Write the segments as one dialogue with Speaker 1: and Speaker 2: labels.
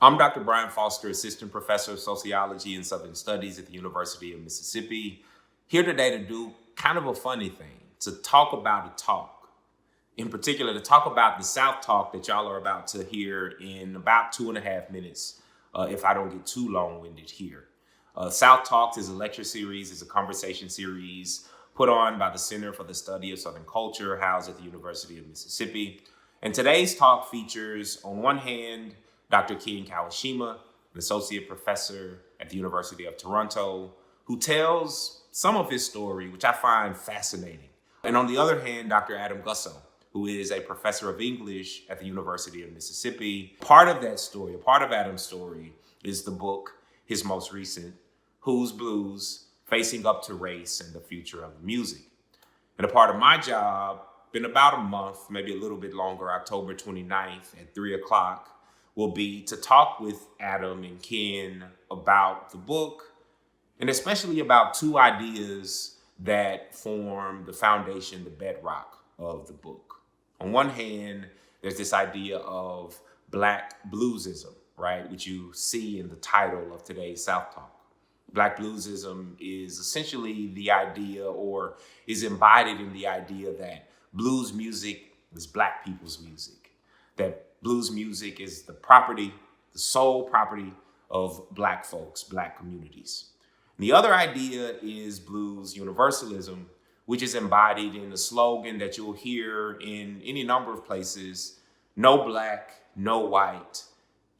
Speaker 1: I'm Dr. Brian Foster, Assistant Professor of Sociology and Southern Studies at the University of Mississippi. Here today to do kind of a funny thing, to talk about a talk. In particular, to talk about the South Talk that y'all are about to hear in about 2.5 minutes, if I don't get too long-winded here. South Talks is a lecture series, is a conversation series put on by the Center for the Study of Southern Culture, housed at the University of Mississippi. And today's talk features, on one hand, Dr. Ken Kawashima, an associate professor at the University of Toronto, who tells some of his story, which I find fascinating. And on the other hand, Dr. Adam Gussow, who is a professor of English at the University of Mississippi. Part of that story, a part of Adam's story, is the book, his most recent, Who's Blues? Facing Up to Race and the Future of Music. And a part of my job, been about a month, maybe a little bit longer, October 29th at 3 o'clock, will be to talk with Adam and Ken about the book, and especially about two ideas that form the foundation, the bedrock of the book. On one hand, there's this idea of Black Bluesism, right, which you see in the title of today's South Talk. Black Bluesism is essentially the idea, or is embodied in the idea, that blues music is Black people's music, that blues music is the property, the sole property of Black folks, Black communities. And the other idea is blues universalism, which is embodied in the slogan that you'll hear in any number of places: no Black, no white,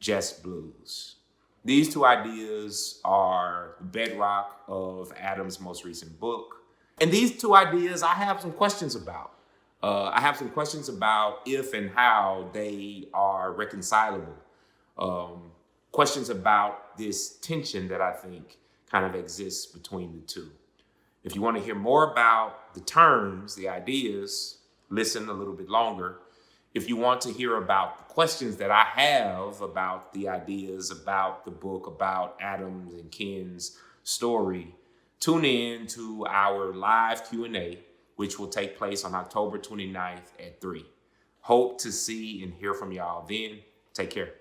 Speaker 1: just blues. These two ideas are the bedrock of Adam's most recent book. And these two ideas I have some questions about. I have some questions about if and how they are reconcilable. Questions about this tension that I think kind of exists between the two. If you want to hear more about the terms, the ideas, listen a little bit longer. If you want to hear about the questions that I have about the ideas, about the book, about Adam's and Ken's story, tune in to our live Q&A, which will take place on October 29th at 3. Hope to see and hear from y'all then. Take care.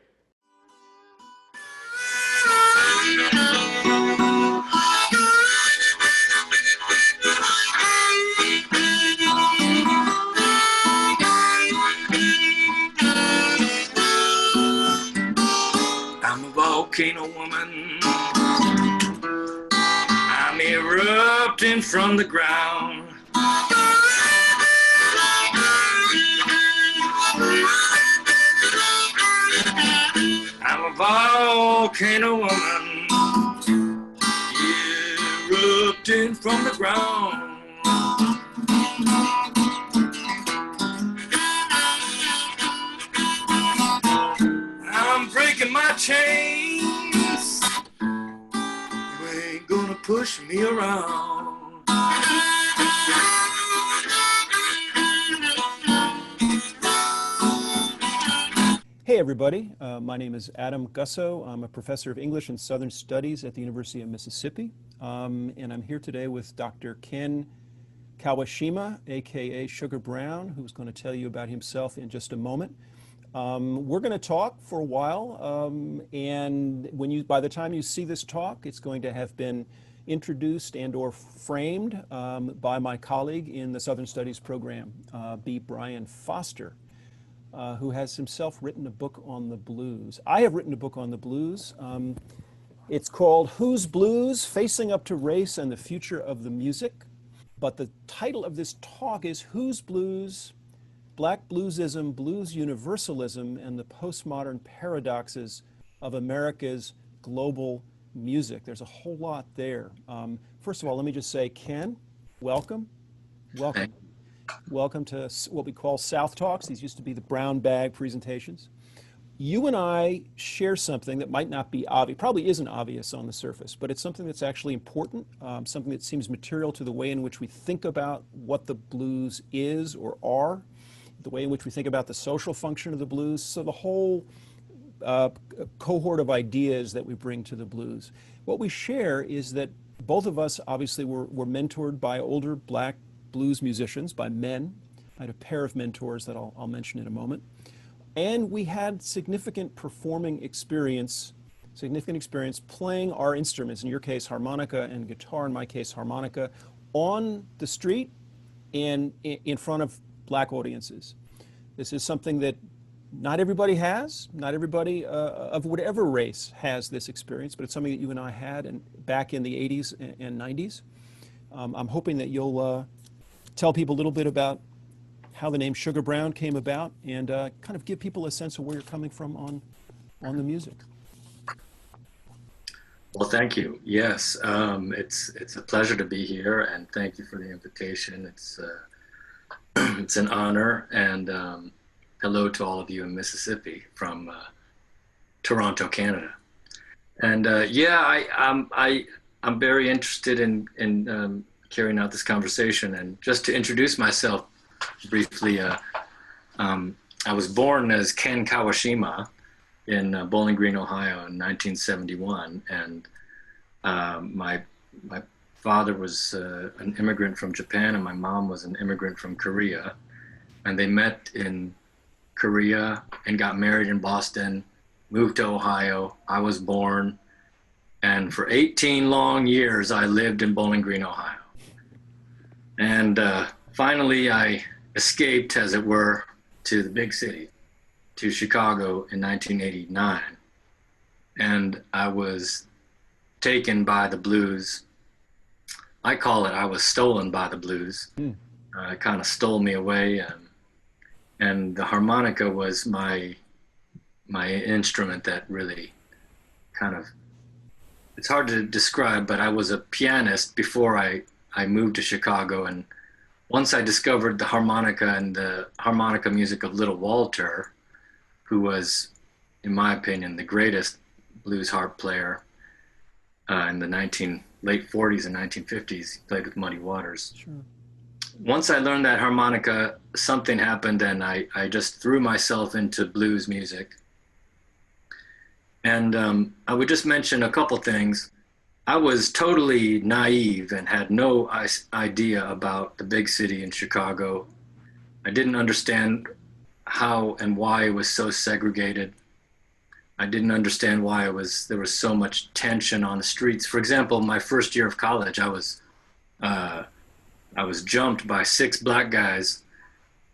Speaker 2: I'm a volcano woman. I'm erupting from the ground. I'm a volcano woman, erupting from the ground. I'm breaking my chains. You ain't gonna push me around.
Speaker 3: Hey everybody, my name is Adam Gussow. I'm a professor of English and Southern Studies at the University of Mississippi. And I'm here today with Dr. Ken Kawashima, aka Sugar Brown, who's going to tell you about himself in just a moment. We're going to talk for a while, and by the time you see this talk, it's going to have been introduced and or framed by my colleague in the Southern Studies program, B. Brian Foster, who has himself written a book on the blues. I have written a book on the blues. It's called Who's Blues? Facing Up to Race and the Future of the Music. But the title of this talk is Who's Blues? Black Bluesism, Blues Universalism, and the Postmodern Paradoxes of America's Global Music. There's a whole lot there. First of all, let me just say, Ken, welcome. Welcome. Welcome to what we call South Talks. These used to be the brown bag presentations. You and I share something that might not be obvious, probably isn't obvious on the surface, but it's something that's actually important, something that seems material to the way in which we think about what the blues is or are, the way in which we think about the social function of the blues, so the whole cohort of ideas that we bring to the blues. What we share is that both of us obviously were mentored by older Black blues musicians, by men. I had a pair of mentors that I'll mention in a moment. and we had significant performing experience, significant experience playing our instruments, in your case harmonica and guitar, in my case harmonica, on the street and in front of black audiences. This is something that not everybody has, not everybody of whatever race has this experience, but it's something that you and I had back in the 80s and 90s. I'm hoping that you'll tell people a little bit about how the name Sugar Brown came about and kind of give people a sense of where you're coming from on the music.
Speaker 4: Well, thank you. Yes, it's a pleasure to be here, and thank you for the invitation. It's it's an honor, and hello to all of you in Mississippi from Toronto, Canada. And yeah, I'm very interested in carrying out this conversation. And just to introduce myself briefly, I was born as Ken Kawashima in Bowling Green, Ohio in 1971. And my father was an immigrant from Japan, and my mom was an immigrant from Korea. And they met in Korea and got married in Boston, moved to Ohio. I was born. And for 18 long years, I lived in Bowling Green, Ohio. And finally, I escaped, as it were, to the big city, to Chicago in 1989. And I was taken by the blues. I call it, I was stolen by the blues. It kind of stole me away. And the harmonica was my instrument that really kind of, it's hard to describe, but I was a pianist before I moved to Chicago. And once I discovered the harmonica and the harmonica music of Little Walter, who was, in my opinion, the greatest blues harp player in the late 40s and 1950s, he played with Muddy Waters.
Speaker 3: Sure.
Speaker 4: Once I learned that harmonica, something happened, and I just threw myself into blues music. And I would just mention a couple things. I was totally naive and had no idea about the big city in Chicago. I didn't understand how and why it was so segregated. I didn't understand why there was so much tension on the streets. For example, my first year of college, I was jumped by 6 black guys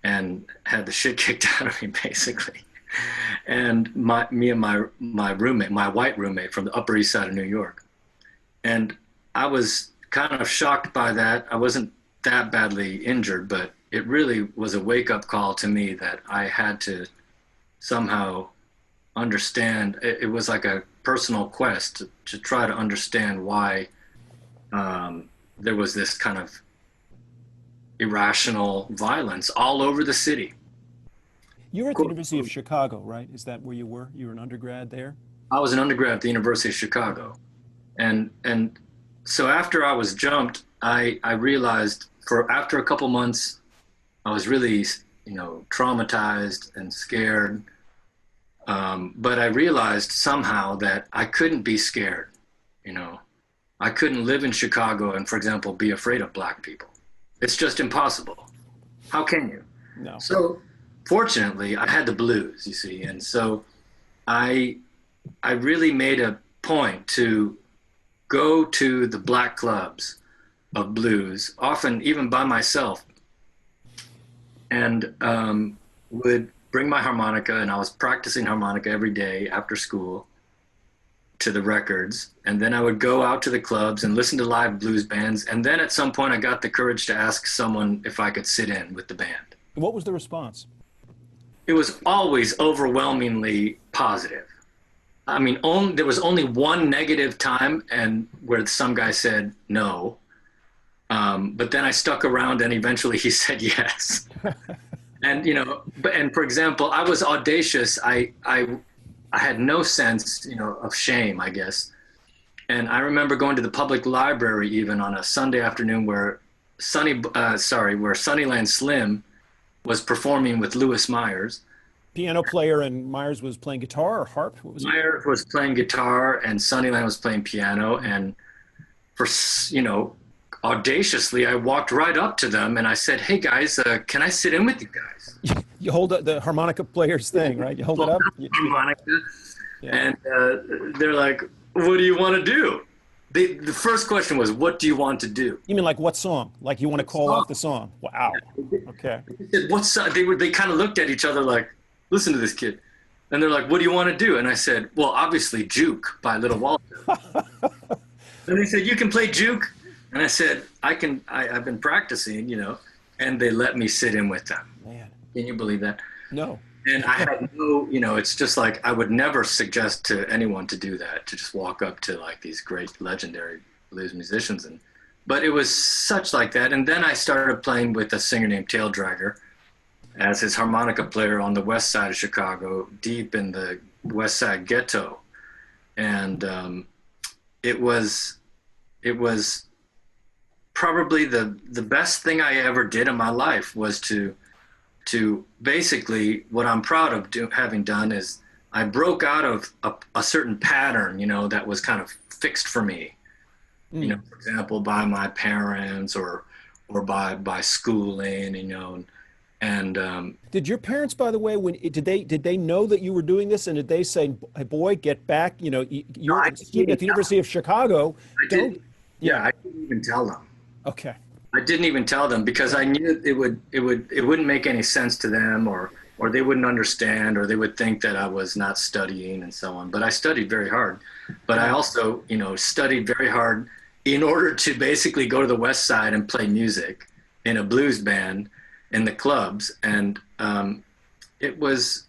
Speaker 4: and had the shit kicked out of me, basically. And me and my roommate, my white roommate from the Upper East Side of New York. And I was kind of shocked by that. I wasn't that badly injured, but it really was a wake-up call to me that I had to somehow understand. It was like a personal quest to try to understand why there was this kind of irrational violence all over the city.
Speaker 3: You were at the University of Chicago, right? Is that where you were? You were an undergrad there?
Speaker 4: I was an undergrad at the University of Chicago. And so after I was jumped, I realized after a couple months, I was really, traumatized and scared. But I realized somehow that I couldn't be scared. I couldn't live in Chicago and, for example, be afraid of black people. It's just impossible. How can you?
Speaker 3: No.
Speaker 4: So fortunately, I had the blues, you see. And so I really made a point to go to the black clubs of blues, often even by myself, and would bring my harmonica, and I was practicing harmonica every day after school to the records. And then I would go out to the clubs and listen to live blues bands. And then at some point I got the courage to ask someone if I could sit in with the band.
Speaker 3: What was the response?
Speaker 4: It was always overwhelmingly positive. I mean, there was only one negative time where some guy said no. But then I stuck around and eventually he said yes. And for example, I was audacious. I had no sense, of shame, I guess. And I remember going to the public library even on a Sunday afternoon where Sunnyland Slim was performing with Louis Myers.
Speaker 3: Piano player, and Myers was playing guitar or harp? What was
Speaker 4: Myers was playing guitar and Sunnyland was playing piano. And for, audaciously, I walked right up to them and I said, "Hey guys, can I sit in with you guys?"
Speaker 3: You hold up the harmonica player's thing, right? You hold it up.
Speaker 4: Harmonica.
Speaker 3: Yeah.
Speaker 4: And they're like, "What do you want to do?" The first question was, "What do you want to do?"
Speaker 3: You mean like what song? Like you want to call off the song? Wow. Okay.
Speaker 4: They said, "What song?" They kind of looked at each other like, "Listen to this kid," and they're like, "What do you want to do?" And I said, "Well, obviously Juke by Little Walter." And they said, "You can play Juke?" And I said, "I can. I've been practicing, you know." And they let me sit in with them.
Speaker 3: Man.
Speaker 4: Can you believe that?
Speaker 3: No.
Speaker 4: And I had no, you know, it's just like I would never suggest to anyone to do that, to just walk up to like these great legendary blues musicians. But it was such like that. And then I started playing with a singer named Tail Dragger as his harmonica player on the west side of Chicago, deep in the west side ghetto. And it was probably the best thing I ever did in my life was to basically, what I'm proud of having done is I broke out of a certain pattern, you know, that was kind of fixed for me, you know, for example, by my parents or by schooling, you know, and
Speaker 3: Did your parents, by the way, did they know that you were doing this, and did they say, "Hey, boy, get back"? You know, you're a student at the University of Chicago.
Speaker 4: Yeah, I didn't even tell them.
Speaker 3: Okay.
Speaker 4: I didn't even tell them because I knew it wouldn't make any sense to them, or they wouldn't understand, or they would think that I was not studying and so on. But I studied very hard. But I also, you know, studied very hard in order to basically go to the West Side and play music in a blues band in the clubs. And it was,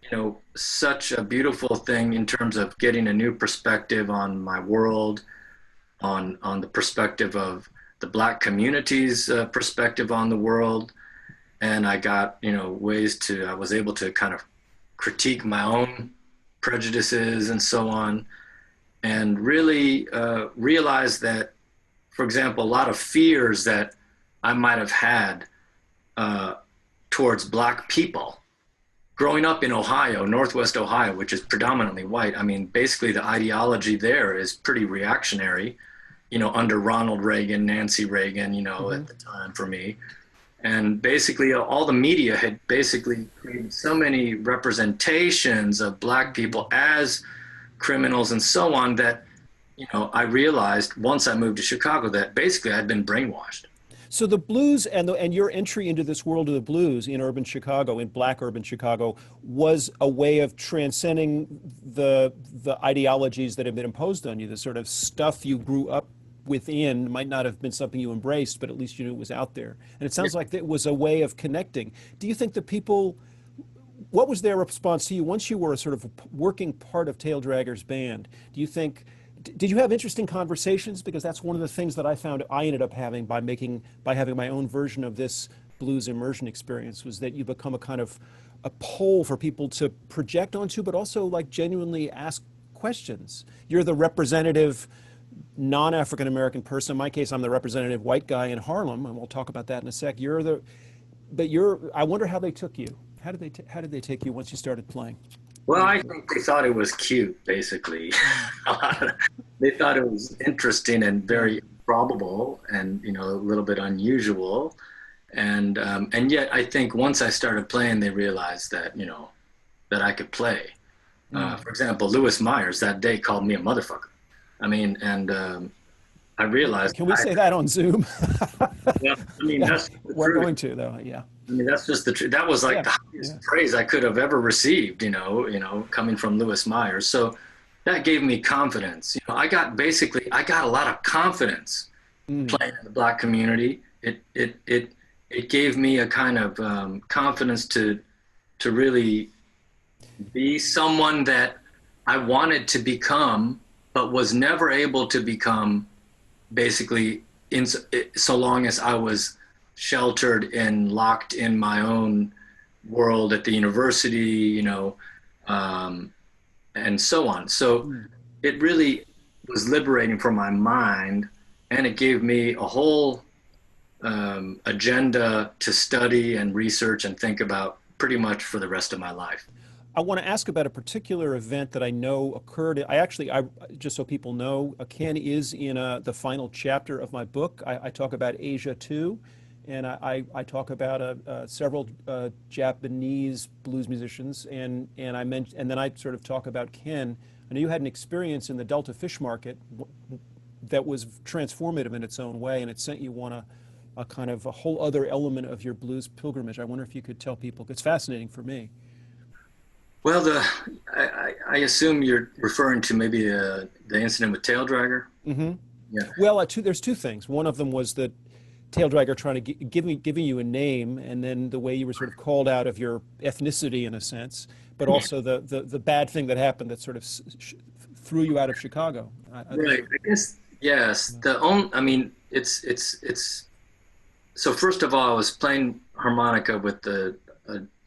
Speaker 4: you know, such a beautiful thing in terms of getting a new perspective on my world, on the perspective of the Black community's perspective on the world. And I got, you know, I was able to kind of critique my own prejudices and so on, and really realize that, for example, a lot of fears that I might have had towards Black people growing up in Ohio, Northwest Ohio, which is predominantly white. I mean, basically the ideology there is pretty reactionary, you know, under Ronald Reagan, Nancy Reagan, you know, at the time for me. And basically all the media had basically created so many representations of Black people as criminals and so on that, you know, I realized once I moved to Chicago that basically I'd been brainwashed.
Speaker 3: So the blues and your entry into this world of the blues in urban Chicago, in Black urban Chicago, was a way of transcending the ideologies that have been imposed on you, the sort of stuff you grew up within might not have been something you embraced, but at least you knew it was out there. And it sounds like it was a way of connecting. Do you think the people, what was their response to you once you were a sort of working part of Tail Dragger's band? Do you think, did you have interesting conversations? Because that's one of the things that I found I ended up having by having my own version of this blues immersion experience, was that you become a kind of a pole for people to project onto, but also like genuinely ask questions. You're the representative non-African American person. In my case, I'm the representative white guy in Harlem, and we'll talk about that in a sec. I wonder how they took you. How did they take you once you started playing?
Speaker 4: Well, I think they thought it was cute, basically. They thought it was interesting and very probable, and, you know, a little bit unusual. And yet I think once I started playing, they realized that, you know, that I could play. For example, Lewis Myers that day called me a motherfucker. I mean, and I realized.
Speaker 3: Can we say that on Zoom?
Speaker 4: Yeah, I mean, that's
Speaker 3: we're going to, though. Yeah.
Speaker 4: I mean, that's just the truth. That was like the highest praise I could have ever received, you know, coming from Lewis Myers. So that gave me confidence. You know, I got a lot of confidence playing in the Black community. It gave me a kind of confidence to really be someone that I wanted to become, but was never able to become, basically, so long as I was sheltered and locked in my own world at the university, you know, and so on. So it really was liberating for my mind, and it gave me a whole agenda to study and research and think about pretty much for the rest of my life.
Speaker 3: I want to ask about a particular event that I know occurred. Just so people know, Ken is in the final chapter of my book. I talk about Asia too, and I talk about several Japanese blues musicians, and then I sort of talk about Ken. I know you had an experience in the Delta fish market that was transformative in its own way, and it sent you on a kind of a whole other element of your blues pilgrimage. I wonder if you could tell people. It's fascinating for me.
Speaker 4: Well, I assume you're referring to maybe the incident with Tail Dragger.
Speaker 3: Mm-hmm.
Speaker 4: Yeah.
Speaker 3: Well, there's two things. One of them was that Tail Dragger trying to giving you a name, and then the way you were sort of called out of your ethnicity in a sense, but also the bad thing that happened that sort of threw you out of Chicago.
Speaker 4: Right. I guess yes. I mean, it's. So first of all, I was playing harmonica with a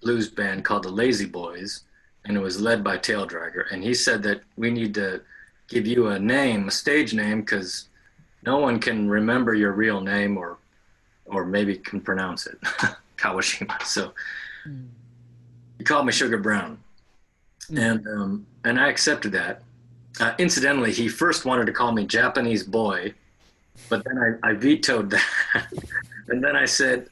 Speaker 4: blues band called the Lazy Boys, and it was led by Tail Dragger. And he said that we need to give you a name, a stage name, because no one can remember your real name or maybe can pronounce it, Kawashima. So he called me Sugar Brown, and I accepted that. Incidentally, he first wanted to call me Japanese Boy, but then I vetoed that. And then I said,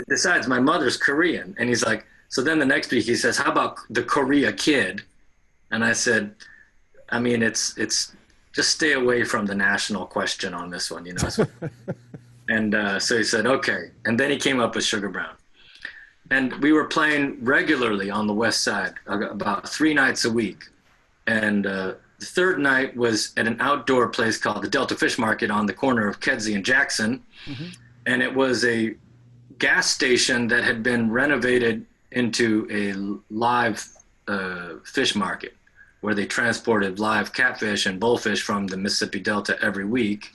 Speaker 4: besides, my mother's Korean. And he's like, so then the next week he says, how about the Korea Kid? And I said, I mean, it's just stay away from the national question on this one, you know. And so he said, okay. And then he came up with Sugar Brown. And we were playing regularly on the West Side, about 3 nights a week. And the third night was at an outdoor place called the Delta Fish Market on the corner of Kedzie and Jackson. Mm-hmm. And it was a gas station that had been renovated into a live fish market where they transported live catfish and bullfish from the Mississippi Delta every week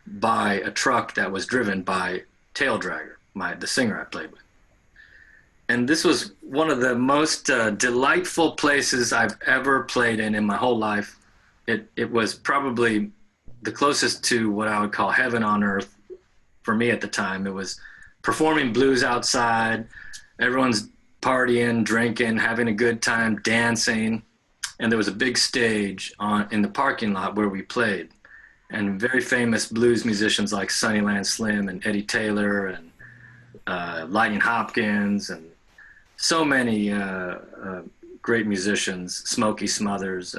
Speaker 4: by a truck that was driven by Tail Dragger, the singer I played with. And this was one of the most delightful places I've ever played in my whole life. It was probably the closest to what I would call heaven on earth for me at the time. It was performing blues outside, everyone's partying, drinking, having a good time, dancing, and there was a big stage in the parking lot where we played. And very famous blues musicians like Sunnyland Slim and Eddie Taylor and Lightning Hopkins and so many great musicians, Smokey Smothers,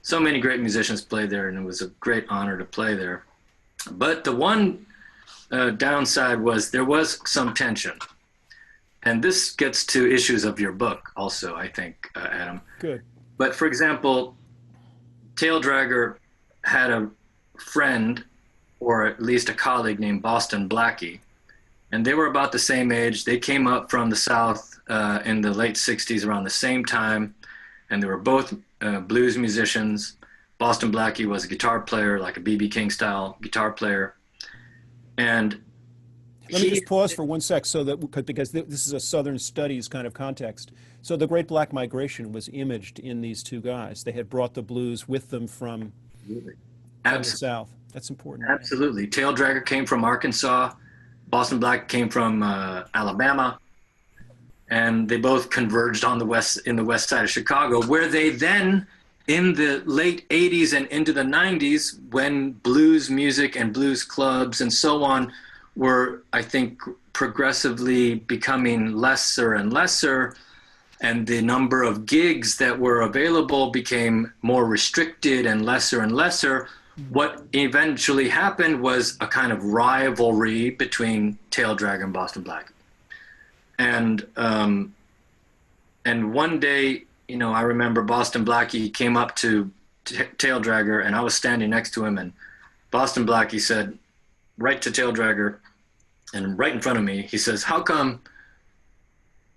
Speaker 4: so many great musicians played there, and it was a great honor to play there. But the one downside was there was some tension. And this gets to issues of your book also, I think, Adam.
Speaker 3: Good.
Speaker 4: But for example, Tail Dragger had a friend, or at least a colleague, named Boston Blackie. And they were about the same age. They came up from the South in the late 60s around the same time. And they were both blues musicians. Boston Blackie was a guitar player, like a B.B. King style guitar player. And
Speaker 3: let me just pause for 1 sec, because this is a Southern studies kind of context. So the Great Black Migration was imaged in these two guys. They had brought the blues with them from the South. That's important.
Speaker 4: Absolutely. Tail Dragger came from Arkansas. Boston Black came from Alabama. And they both converged in the west side of Chicago, where they then, in the late 80s and into the 90s, when blues music and blues clubs and so on were, I think, progressively becoming lesser and lesser, and the number of gigs that were available became more restricted and lesser, what eventually happened was a kind of rivalry between Tail Dragger and Boston Black. And one day, you know, I remember Boston Blackie came up to Tail Dragger, and I was standing next to him, and Boston Blackie said, right to Tail Dragger, and right in front of me, he says, how come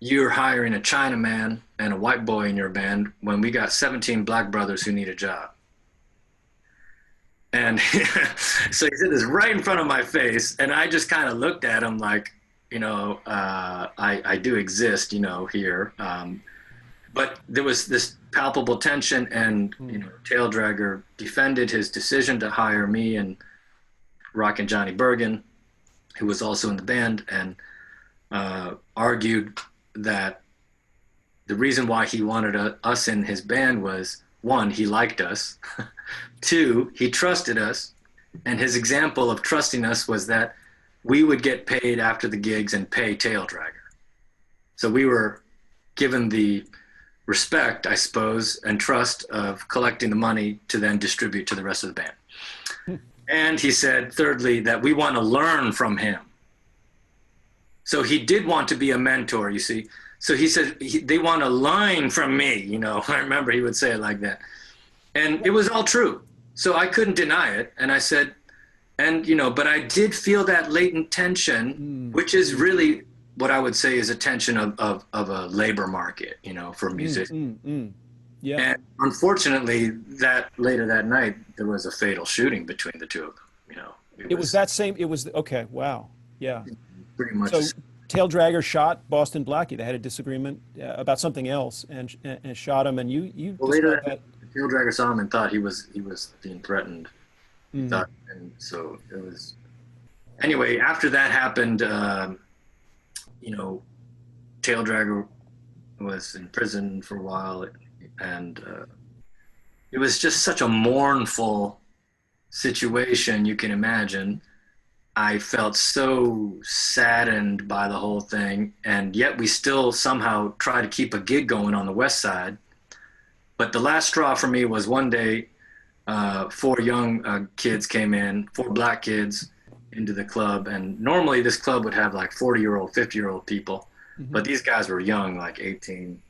Speaker 4: you're hiring a Chinaman and a white boy in your band when we got 17 black brothers who need a job? And so he said this right in front of my face, and I just kind of looked at him like, you know, I do exist, you know, here. But there was this palpable tension, and, you know, Tail Dragger defended his decision to hire me and Rockin' Johnny Bergen, who was also in the band, and argued that the reason why he wanted us in his band was, one, he liked us. Two, he trusted us. And his example of trusting us was that we would get paid after the gigs and pay Tail Dragger. So we were given the respect, I suppose, and trust of collecting the money to then distribute to the rest of the band. And he said, thirdly, that we want to learn from him. So he did want to be a mentor, you see. So he said, they want to learn from me, you know. I remember he would say it like that. And it was all true. So I couldn't deny it. And I said, and, you know, but I did feel that latent tension, which is really what I would say is a tension of a labor market, you know, for musicians.
Speaker 3: Yeah.
Speaker 4: And unfortunately, that later that night, there was a fatal shooting between the two of them, you know.
Speaker 3: It was that same, it was, okay, wow. Yeah.
Speaker 4: Pretty much.
Speaker 3: So Tail Dragger shot Boston Blackie. They had a disagreement about something else and shot him. And you
Speaker 4: well, later that Tail Dragger saw him and thought he was being threatened. Thought, and so it was. Anyway, after that happened, you know, Tail Dragger was in prison for a while, and it was just such a mournful situation you can imagine. I felt so saddened by the whole thing, and yet we still somehow try to keep a gig going on the West Side. But the last straw for me was one day, 4 young kids came in, 4 black kids into the club. And normally this club would have like 40-year-old, 50-year-old people, but these guys were young, like 18.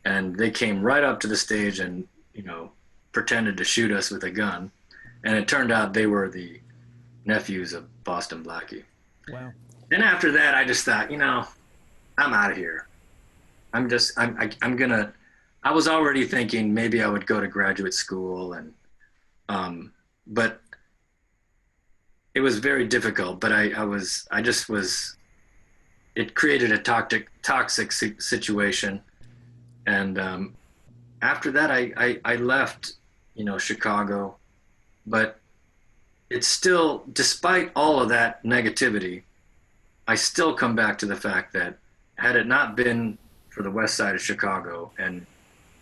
Speaker 4: And they came right up to the stage and, you know, pretended to shoot us with a gun. And it turned out they were the nephews of Boston Blackie.
Speaker 3: Wow.
Speaker 4: Then after that, I just thought, you know, I'm out of here. I'm gonna, I was already thinking maybe I would go to graduate school, and, but it was very difficult, but I just was, it created a toxic situation. And after that, I left, you know, Chicago, but it's still, despite all of that negativity, I still come back to the fact that had it not been for the West Side of Chicago and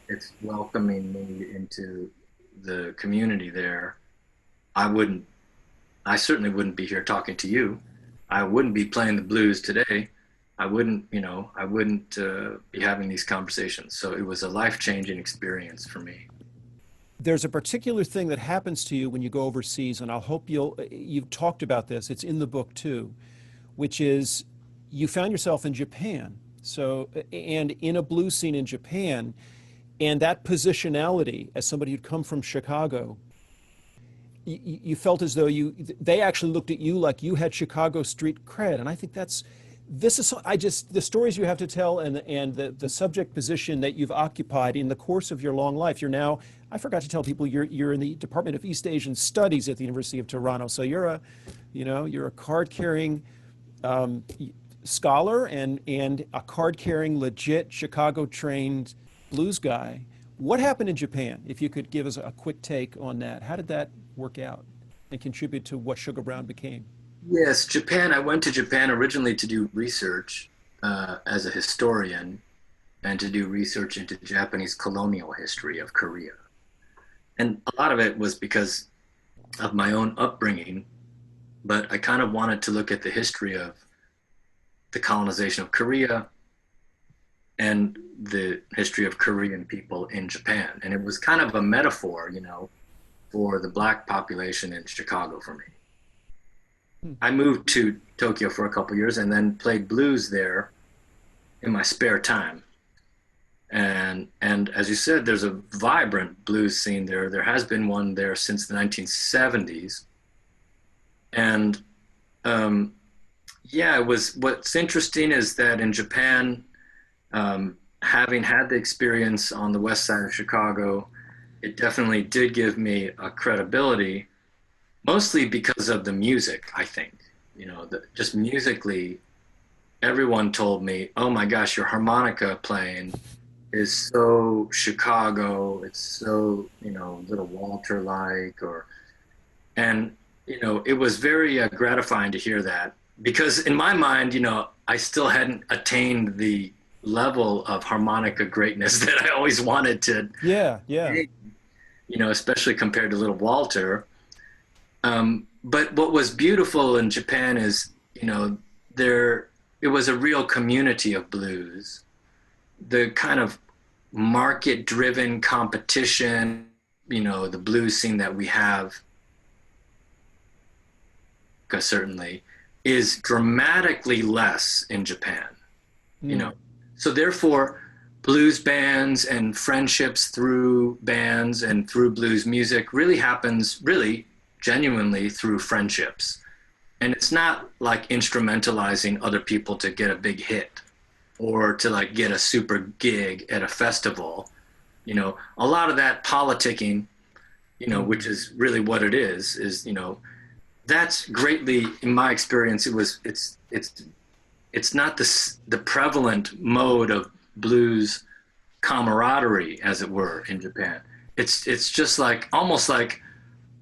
Speaker 4: it's welcoming me into the community there, I certainly wouldn't be here talking to you. I wouldn't be playing the blues today. I wouldn't be having these conversations. So it was a life-changing experience for me.
Speaker 3: There's a particular thing that happens to you when you go overseas, and I hope you've talked about this, it's in the book too, which is you found yourself in Japan. So, and in a blues scene in Japan, and that positionality as somebody who'd come from Chicago, you felt as though they actually looked at you like you had Chicago street cred. And I think the stories you have to tell and the subject position that you've occupied in the course of your long life. You're now, I forgot to tell people, you're in the Department of East Asian Studies at the University of Toronto. So you're a card-carrying scholar and a card-carrying, legit Chicago-trained blues guy. What happened in Japan? If you could give us a quick take on that. How did that work out and contribute to what Sugar Brown became?
Speaker 4: Yes, Japan. I went to Japan originally to do research as a historian and to do research into Japanese colonial history of Korea. And a lot of it was because of my own upbringing, but I kind of wanted to look at the history of the colonization of Korea and the history of Korean people in Japan. And it was kind of a metaphor, you know, for the black population in Chicago for me. I moved to Tokyo for a couple years and then played blues there in my spare time. And as you said, there's a vibrant blues scene there. There has been one there since the 1970s. And what's interesting is that in Japan, having had the experience on the west side of Chicago, it definitely did give me a credibility, mostly because of the music, I think. You know, just musically, everyone told me, oh my gosh, your harmonica playing is so Chicago, it's so, you know, Little Walter-like, and, you know, it was very gratifying to hear that, because in my mind, you know, I still hadn't attained the level of harmonica greatness that I always wanted to,
Speaker 3: Yeah, yeah.
Speaker 4: you know, especially compared to Little Walter. But what was beautiful in Japan is, you know, it was a real community of blues. The kind of market-driven competition, you know, the blues scene that we have, certainly, is dramatically less in Japan, you know. So therefore, blues bands and friendships through bands and through blues music really happens really genuinely through friendships. And it's not like instrumentalizing other people to get a big hit or to like get a super gig at a festival. You know, a lot of that politicking, you know, which is really what it is, you know, that's greatly, in my experience, it's not the prevalent mode of blues camaraderie, as it were, in Japan. It's just like almost like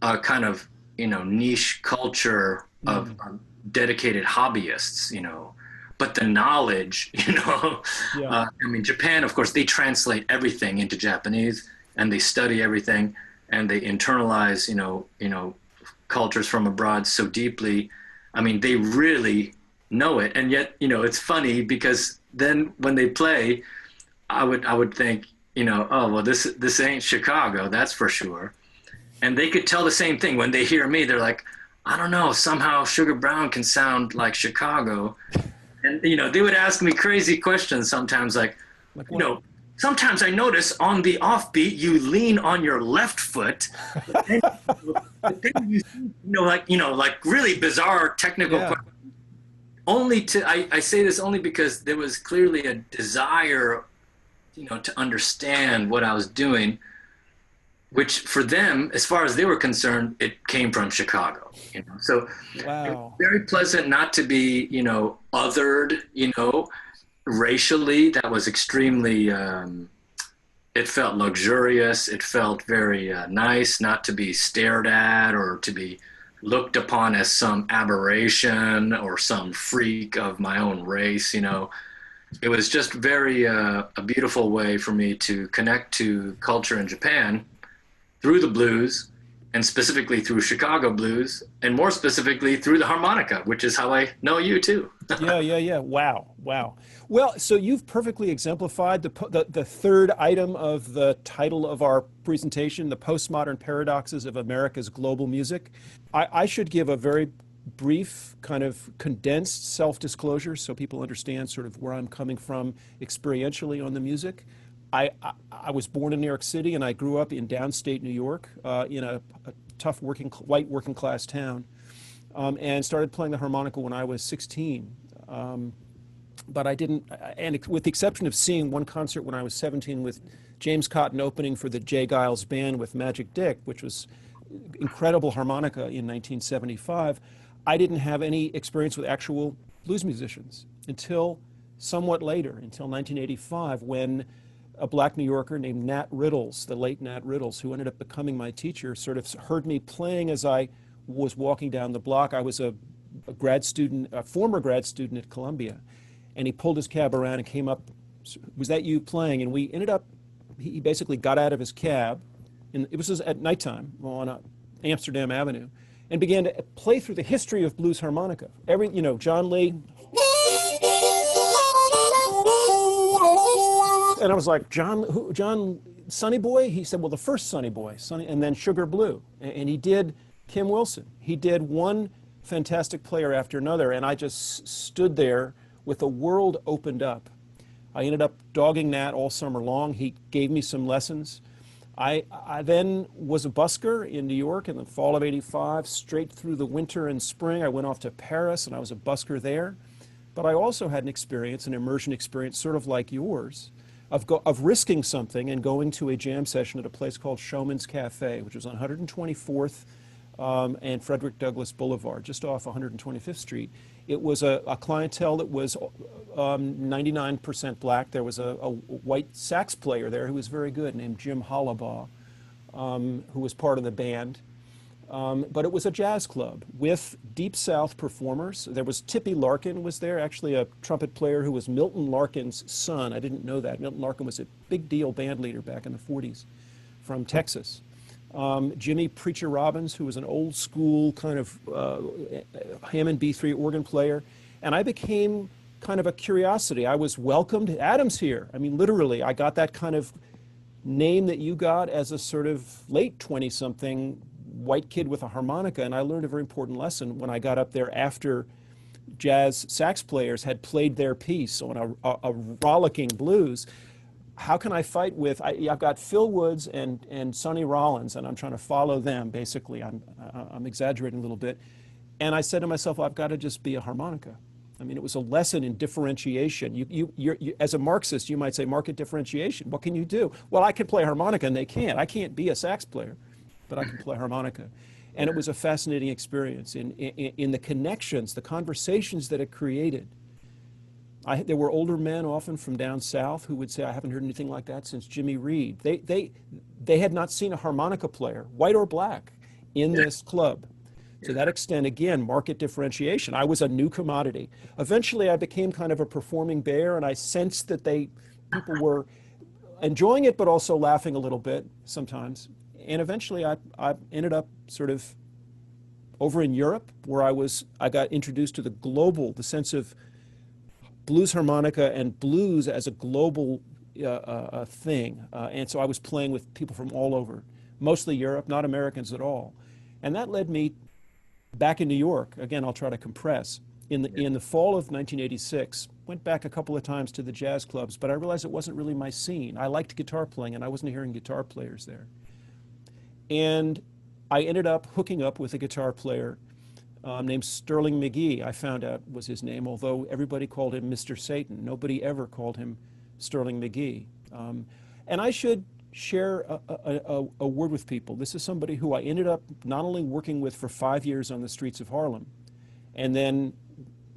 Speaker 4: a kind of, you know, niche culture of dedicated hobbyists, you know. But the knowledge, you know,
Speaker 3: Yeah.
Speaker 4: I mean, Japan, of course, they translate everything into Japanese, and they study everything, and they internalize, you know, cultures from abroad so deeply. I mean, they really know it. And yet, you know, it's funny because then when they play, I would think, you know, oh, well, this ain't Chicago, that's for sure. And they could tell the same thing when they hear me. They're like, I don't know, somehow Sugar Brown can sound like Chicago. And, you know, they would ask me crazy questions sometimes, like you know, sometimes I notice on the offbeat, you lean on your left foot. But then you know, like really bizarre technical questions. I say this only because there was clearly a desire, you know, to understand what I was doing, which for them, as far as they were concerned, it came from Chicago, you know. So
Speaker 3: Wow.
Speaker 4: very pleasant not to be, you know, othered, you know, racially. That was extremely, it felt luxurious. It felt very nice not to be stared at or to be looked upon as some aberration or some freak of my own race, you know. It was just very a beautiful way for me to connect to culture in Japan through the blues, and specifically through Chicago blues, and more specifically through the harmonica, which is how I know you too.
Speaker 3: Yeah. Wow, wow. Well, so you've perfectly exemplified the third item of the title of our presentation, The Postmodern Paradoxes of America's Global Music. I should give a very brief, kind of condensed self-disclosure so people understand sort of where I'm coming from experientially on the music. I was born in New York City, and I grew up in downstate New York in a tough white working class town, and started playing the harmonica when I was 16. But I didn't, and with the exception of seeing one concert when I was 17 with James Cotton opening for the Jay Giles Band with Magic Dick, which was incredible harmonica in 1975, I didn't have any experience with actual blues musicians until somewhat later, until 1985, when a black New Yorker named Nat Riddles, the late Nat Riddles, who ended up becoming my teacher, sort of heard me playing as I was walking down the block. I was a grad student, a former grad student at Columbia, and he pulled his cab around and came up, was that you playing? And we ended up, he basically got out of his cab, and it was at nighttime on Amsterdam Avenue, and began to play through the history of blues harmonica. You know, John Lee. And I was like, John, Sonny Boy? He said, well, the first Sonny Boy, and then Sugar Blue. And he did Kim Wilson. He did one fantastic player after another, and I just stood there with the world opened up. I ended up dogging Nat all summer long. He gave me some lessons. I then was a busker in New York in the fall of '85, straight through the winter and spring. I went off to Paris, and I was a busker there. But I also had an immersion experience, sort of like yours, of risking something and going to a jam session at a place called Showman's Cafe, which was on 124th and Frederick Douglass Boulevard, just off 125th Street. It was a clientele that was 99% black. There was a white sax player there who was very good, named Jim Hollabaugh, who was part of the band. But it was a jazz club with Deep South performers. There was Tippy Larkin was there, actually a trumpet player who was Milton Larkin's son. I didn't know that. Milton Larkin was a big deal band leader back in the 40s from Texas. Jimmy Preacher Robbins, who was an old school kind of Hammond B3 organ player. And I became kind of a curiosity. I was welcomed. Adam's here. I mean, literally, I got that kind of name that you got as a sort of late 20-something white kid with a harmonica, and I learned a very important lesson when I got up there after jazz sax players had played their piece on a rollicking blues. How can I fight with, I've got Phil Woods and Sonny Rollins, and I'm trying to follow them, basically. I'm exaggerating a little bit. And I said to myself, well, I've got to just be a harmonica. I mean, it was a lesson in differentiation. You, as a Marxist, you might say market differentiation. What can you do? Well, I can play harmonica, and they can't. I can't be a sax player, but I can play harmonica. And it was a fascinating experience in the connections, the conversations that it created. There were older men often from down south who would say, I haven't heard anything like that since Jimmy Reed. They had not seen a harmonica player, white or black, in this club. To that extent, again, market differentiation. I was a new commodity. Eventually, I became kind of a performing bear, and I sensed that people were enjoying it, but also laughing a little bit sometimes. And eventually, I ended up sort of over in Europe, where I got introduced to the sense of blues harmonica and blues as a global thing. And so I was playing with people from all over, mostly Europe, not Americans at all. And that led me back in New York. Again, I'll try to compress. In the fall of 1986, went back a couple of times to the jazz clubs, but I realized it wasn't really my scene. I liked guitar playing, and I wasn't hearing guitar players there. And I ended up hooking up with a guitar player named Sterling McGee. I found out was his name, although everybody called him Mr. Satan. Nobody ever called him Sterling McGee. And I should share a word with people. This is somebody who I ended up not only working with for 5 years on the streets of Harlem, and then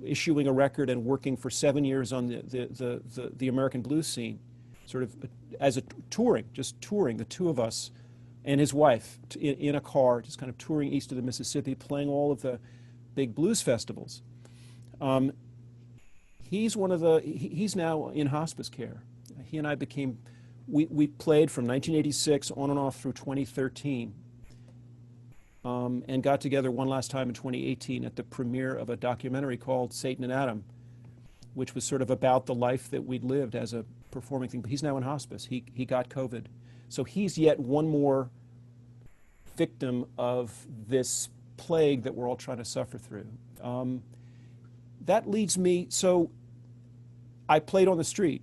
Speaker 3: issuing a record and working for 7 years on the American blues scene, sort of as just touring, the two of us and his wife in a car, just kind of touring east of the Mississippi, playing all of the big blues festivals. He's now in hospice care. He and I we played from 1986 on and off through 2013, and got together one last time in 2018 at the premiere of a documentary called Satan and Adam, which was sort of about the life that we'd lived as a performing thing. But he's now in hospice. He got COVID. So he's yet one more victim of this plague that we're all trying to suffer through. That leads me, so I played on the street,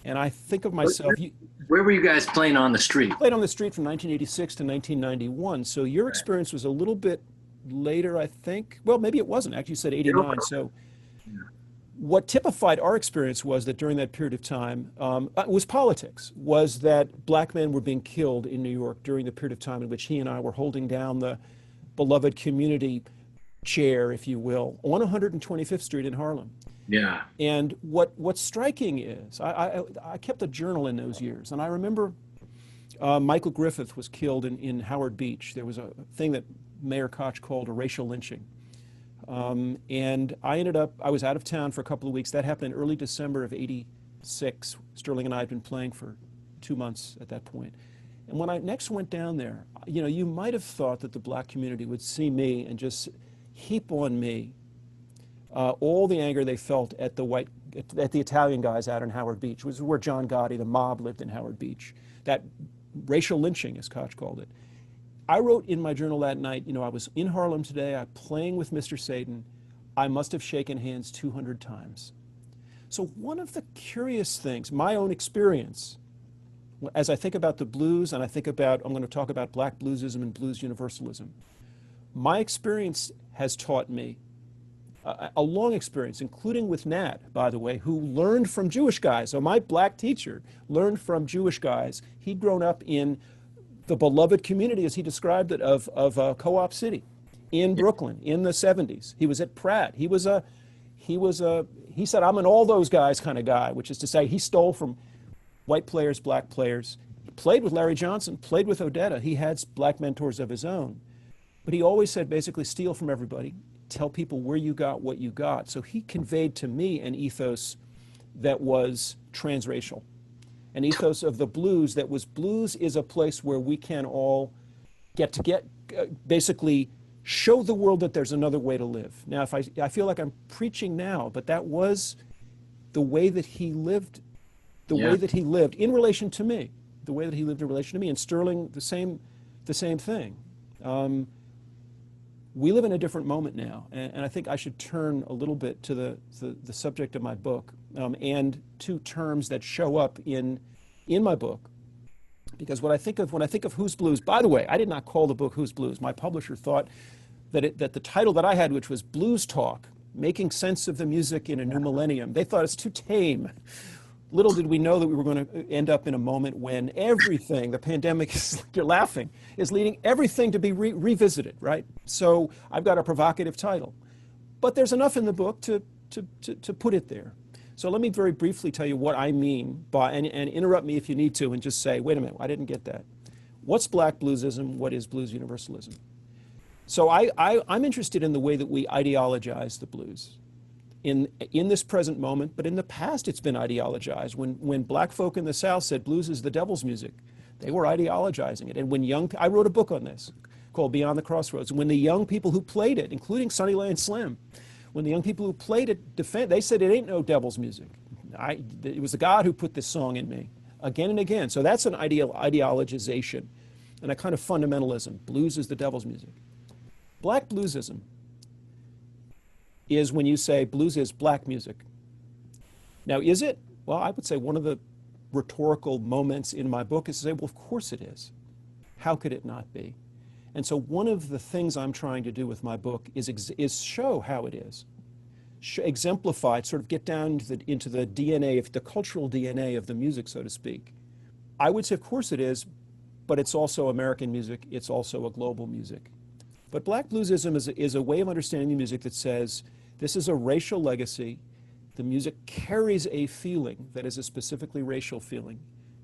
Speaker 3: and I think of myself...
Speaker 4: Where were you guys playing on the street?
Speaker 3: I played on the street from 1986 to 1991, so your experience was a little bit later, I think. Well, maybe it wasn't. Actually, you said 89, so... What typified our experience was that during that period of time, was politics, was that black men were being killed in New York during the period of time in which he and I were holding down the beloved community chair, if you will, on 125th Street in Harlem.
Speaker 4: Yeah.
Speaker 3: And what's striking is, I kept a journal in those years, and I remember Michael Griffith was killed in Howard Beach. There was a thing that Mayor Koch called a racial lynching. And I was out of town for a couple of weeks. That happened in early December of '86. Sterling and I had been playing for 2 months at that point. And when I next went down there, you might have thought that the black community would see me and just heap on me all the anger they felt at the Italian guys out in Howard Beach, which was where John Gotti, the mob, lived in Howard Beach. That racial lynching, as Koch called it. I wrote in my journal that night, I was in Harlem today, I'm playing with Mr. Satan. I must have shaken hands 200 times. So one of the curious things, my own experience, as I think about the blues, and I'm going to talk about black bluesism and blues universalism, my experience has taught me, a long experience, including with Nat, by the way, who learned from Jewish guys. So my black teacher learned from Jewish guys. He'd grown up in the beloved community, as he described it, of Co-op City in Brooklyn in the 70s. He was at Pratt. He said, I'm an all those guys kind of guy, which is to say he stole from white players, black players. He played with Larry Johnson, played with Odetta. He had black mentors of his own. But he always said basically steal from everybody, tell people where you got what you got. So he conveyed to me an ethos that was transracial, an ethos of the blues that was blues is a place where we can all basically show the world that there's another way to live. Now, if I feel like I'm preaching now, but that was the way that he lived, way that he lived in relation to me, the way that he lived in relation to me. And Sterling, the same thing. We live in a different moment now, and I think I should turn a little bit to the subject of my book, and two terms that show up in my book. Because when I think of Who's Blues, by the way, I did not call the book Who's Blues. My publisher thought that the title that I had, which was Blues Talk, Making Sense of the Music in a New Millennium, they thought it's too tame. Little did we know that we were going to end up in a moment when everything, the pandemic, you're laughing, is leading everything to be revisited, right? So I've got a provocative title. But there's enough in the book to put it there. So let me very briefly tell you what I mean by, and interrupt me if you need to, and just say, wait a minute, I didn't get that. What's Black bluesism? What is blues universalism? So I'm interested in the way that we ideologize the blues in this present moment, but in the past it's been ideologized. When black folk in the South said blues is the devil's music, they were ideologizing it. And when I wrote a book on this called Beyond the Crossroads. When the young people who played it, including Sonny Lane Slim, when the young people who played it they said it ain't no devil's music. It was the God who put this song in me, again and again. So that's an ideologization and a kind of fundamentalism. Blues is the devil's music. Black bluesism is when you say blues is black music. Now, is it? Well, I would say one of the rhetorical moments in my book is to say, well, of course it is. How could it not be? And so one of the things I'm trying to do with my book is show how it is. Exemplify it, sort of get down into the DNA, the cultural DNA of the music, so to speak. I would say, of course it is, but it's also American music. It's also a global music. But Black bluesism is a way of understanding the music that says this is a racial legacy. The music carries a feeling that is a specifically racial feeling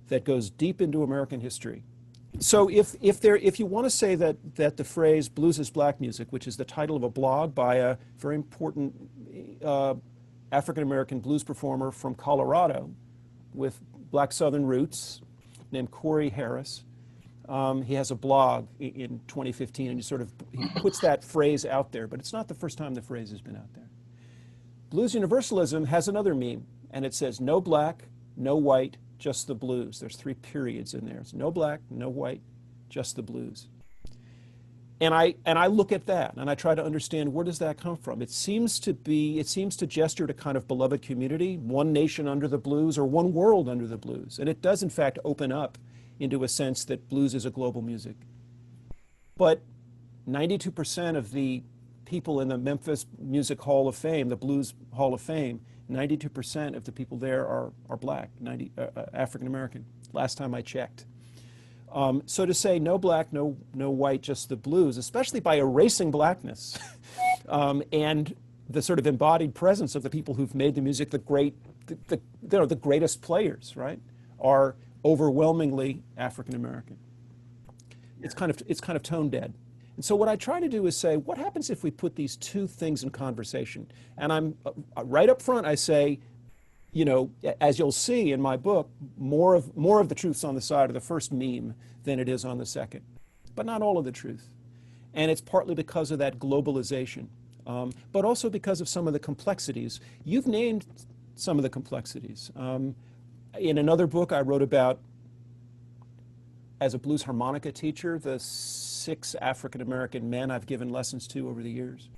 Speaker 3: that goes deep into American history. So if you want to say that the phrase blues is black music, which is the title of a blog by a very important African-American blues performer from Colorado with black Southern roots named Corey Harris, he has a blog in 2015, and he puts that phrase out there, but it's not the first time the phrase has been out there. Blues universalism has another meme, and it says no black, no white, just the blues. There's 3 periods in there. It's no black, no white, just the blues. And I look at that and I try to understand, where does that come from? It seems to gesture to kind of beloved community, one nation under the blues or one world under the blues. And it does in fact open up into a sense that blues is a global music. But 92% of the people in the Memphis Music Hall of Fame, the Blues Hall of Fame, 92% of the people there are black, African American, last time I checked. So to say no black, no white, just the blues, especially by erasing blackness and the sort of embodied presence of the people who've made the music the greatest players, right, are overwhelmingly African American. It's kind of tone dead. And so what I try to do is say, what happens if we put these two things in conversation? And I'm right up front, I say, as you'll see in my book, more of the truth's on the side of the first meme than it is on the second, but not all of the truth. And it's partly because of that globalization, but also because of some of the complexities. You've named some of the complexities. In another book I wrote about, as a blues harmonica teacher, the 6 African-American men I've given lessons to over the years.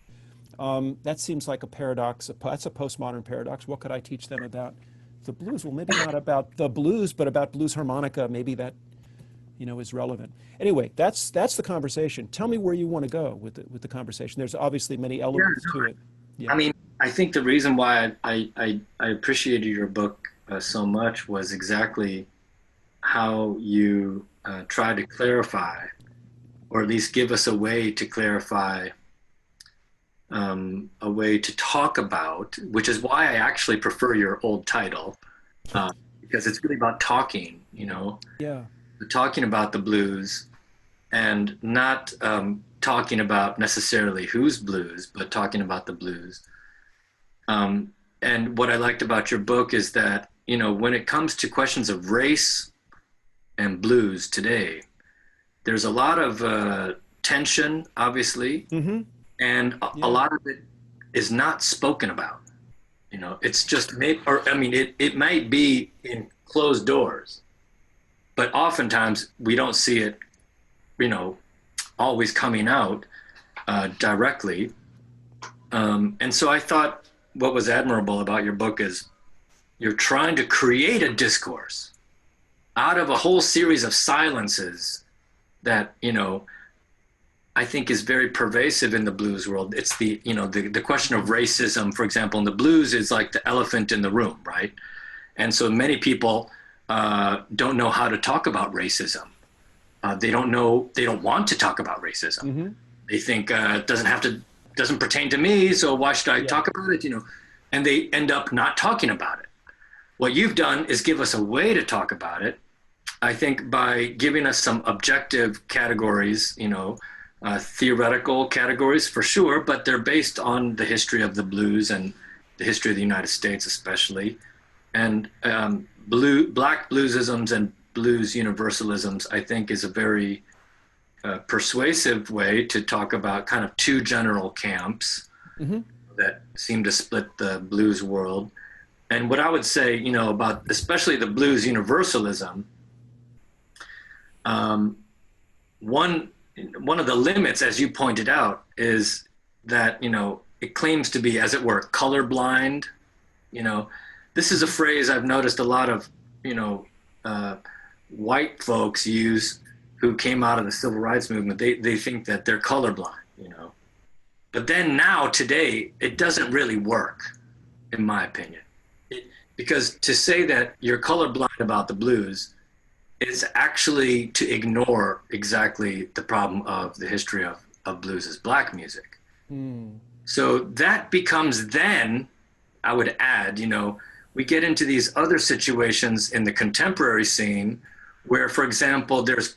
Speaker 3: That seems like a paradox. That's a postmodern paradox. What could I teach them about the blues? Well, maybe not about the blues, but about blues harmonica. Maybe that, is relevant. Anyway, that's the conversation. Tell me where you want to go with the conversation. There's obviously many elements to it. Yeah.
Speaker 4: I mean, I think the reason why I appreciated your book so much was exactly how you try to clarify, or at least give us a way to clarify, a way to talk about, which is why I actually prefer your old title, because it's really about talking,
Speaker 3: Yeah.
Speaker 4: talking about the blues and not talking about necessarily whose blues, but talking about the blues. And what I liked about your book is that, you know, when it comes to questions of race and blues today, there's a lot of tension, obviously, and a lot of it is not spoken about. You know, it's just it might be in closed doors, but oftentimes we don't see it, you know, always coming out directly. And so I thought what was admirable about your book is you're trying to create a discourse out of a whole series of silences that, you know, I think is very pervasive in the blues world. It's the question of racism, for example, in the blues is like the elephant in the room, right? And so many people don't know how to talk about racism. They don't want to talk about racism. They think it doesn't pertain to me, so why should I talk about it, you know? And they end up not talking about it. What you've done is give us a way to talk about it, I think, by giving us some objective categories, you know, theoretical categories for sure, but they're based on the history of the blues and the history of the United States especially. And Black bluesisms and blues universalisms, I think, is a very persuasive way to talk about kind of two general camps that seem to split the blues world. And what I would say, you know, about especially the blues universalism, one of the limits, as you pointed out, is that, you know, it claims to be, as it were, colorblind. You know, this is a phrase I've noticed a lot of, you know, white folks use who came out of the civil rights movement. They think that they're colorblind, you know. But then now, today, it doesn't really work, in my opinion. Because to say that you're colorblind about the blues is actually to ignore exactly the problem of the history of blues as Black music. So that becomes then, I would add, you know, we get into these other situations in the contemporary scene where, for example, there's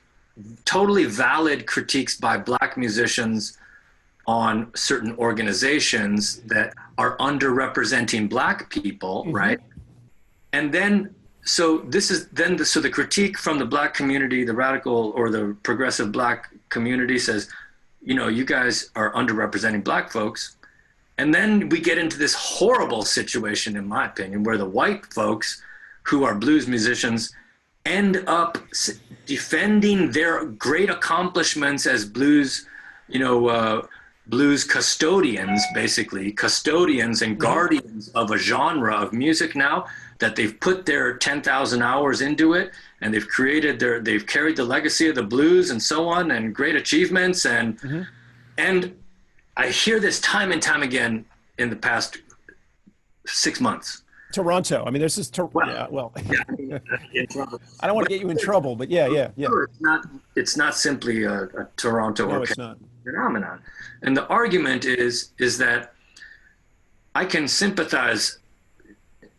Speaker 4: totally valid critiques by Black musicians on certain organizations that are underrepresenting Black people, right? And then, so this is then, so the critique from the Black community, the radical or the progressive Black community says, you know, you guys are underrepresenting Black folks. And then we get into this horrible situation, in my opinion, where the white folks who are blues musicians end up defending their great accomplishments as blues, you know, blues custodians, basically, custodians and guardians of a genre of music now, that they've put their 10,000 hours into it, and they've carried the legacy of the blues and so on, and great achievements. And I hear this time and time again in the past 6 months.
Speaker 3: Toronto. I mean, there's this. I don't want to get you in trouble, but yeah.
Speaker 4: Sure, it's not simply a Toronto or phenomenon. And the argument is that I can sympathize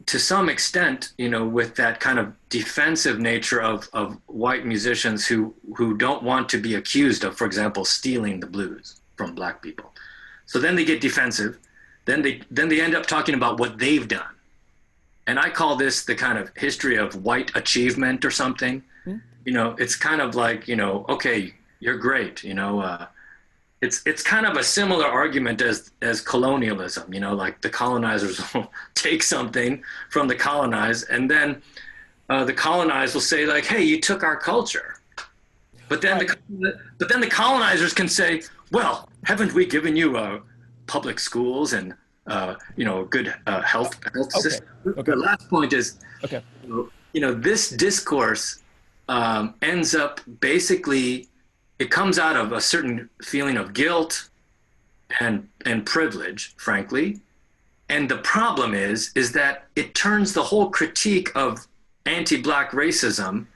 Speaker 4: to some extent, you know, with that kind of defensive nature of white musicians who don't want to be accused of, for example, stealing the blues from Black people. So then they get defensive. Then they end up talking about what they've done. And I call this the kind of history of white achievement or something. You know, it's kind of like, you know, okay, you're great, you know, it's kind of a similar argument as colonialism, you know, like the colonizers will take something from the colonized, and then the colonized will say like, hey, you took our culture. But then the colonizers can say, well, haven't we given you public schools and you know, good health system? The last point is, you know, this discourse ends up basically, it comes out of a certain feeling of guilt and privilege, frankly. And the problem is that it turns the whole critique of anti-Black racism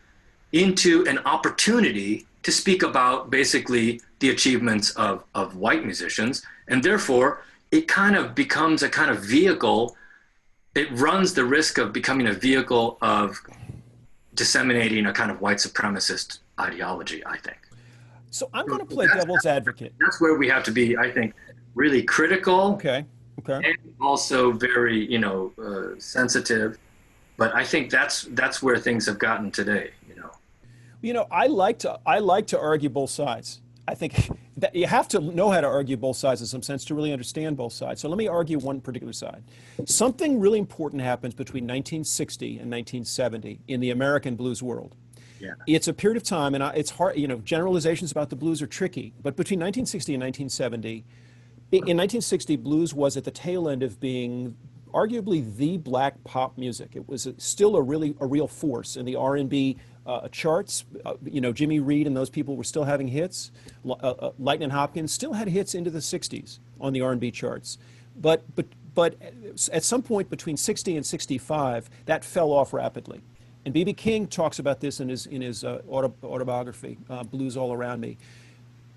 Speaker 4: into an opportunity to speak about basically the achievements of white musicians. And therefore, it kind of becomes a kind of vehicle. It runs the risk of becoming a vehicle of disseminating a kind of white supremacist ideology, I think.
Speaker 3: So I'm
Speaker 4: So
Speaker 3: going to play devil's advocate.
Speaker 4: that's where we have to be, I think, really critical.
Speaker 3: Okay. Okay.
Speaker 4: And also very, sensitive. But I think that's where things have gotten today.
Speaker 3: I like to argue both sides. I think that you have to know how to argue both sides in some sense to really understand both sides. So let me argue one particular side. Something really important happens between 1960 and 1970 in the American blues world.
Speaker 4: Yeah.
Speaker 3: It's a period of time, and it's hard, generalizations about the blues are tricky, but between 1960 and 1970, in 1960, blues was at the tail end of being arguably the black pop music. It was still a real force in the R&B charts. Jimmy Reed and those people were still having hits. Lightnin' Hopkins still had hits into the 60s on the R&B charts. But at some point between 60 and 65, that fell off rapidly. And B.B. King talks about this in his autobiography, Blues All Around Me.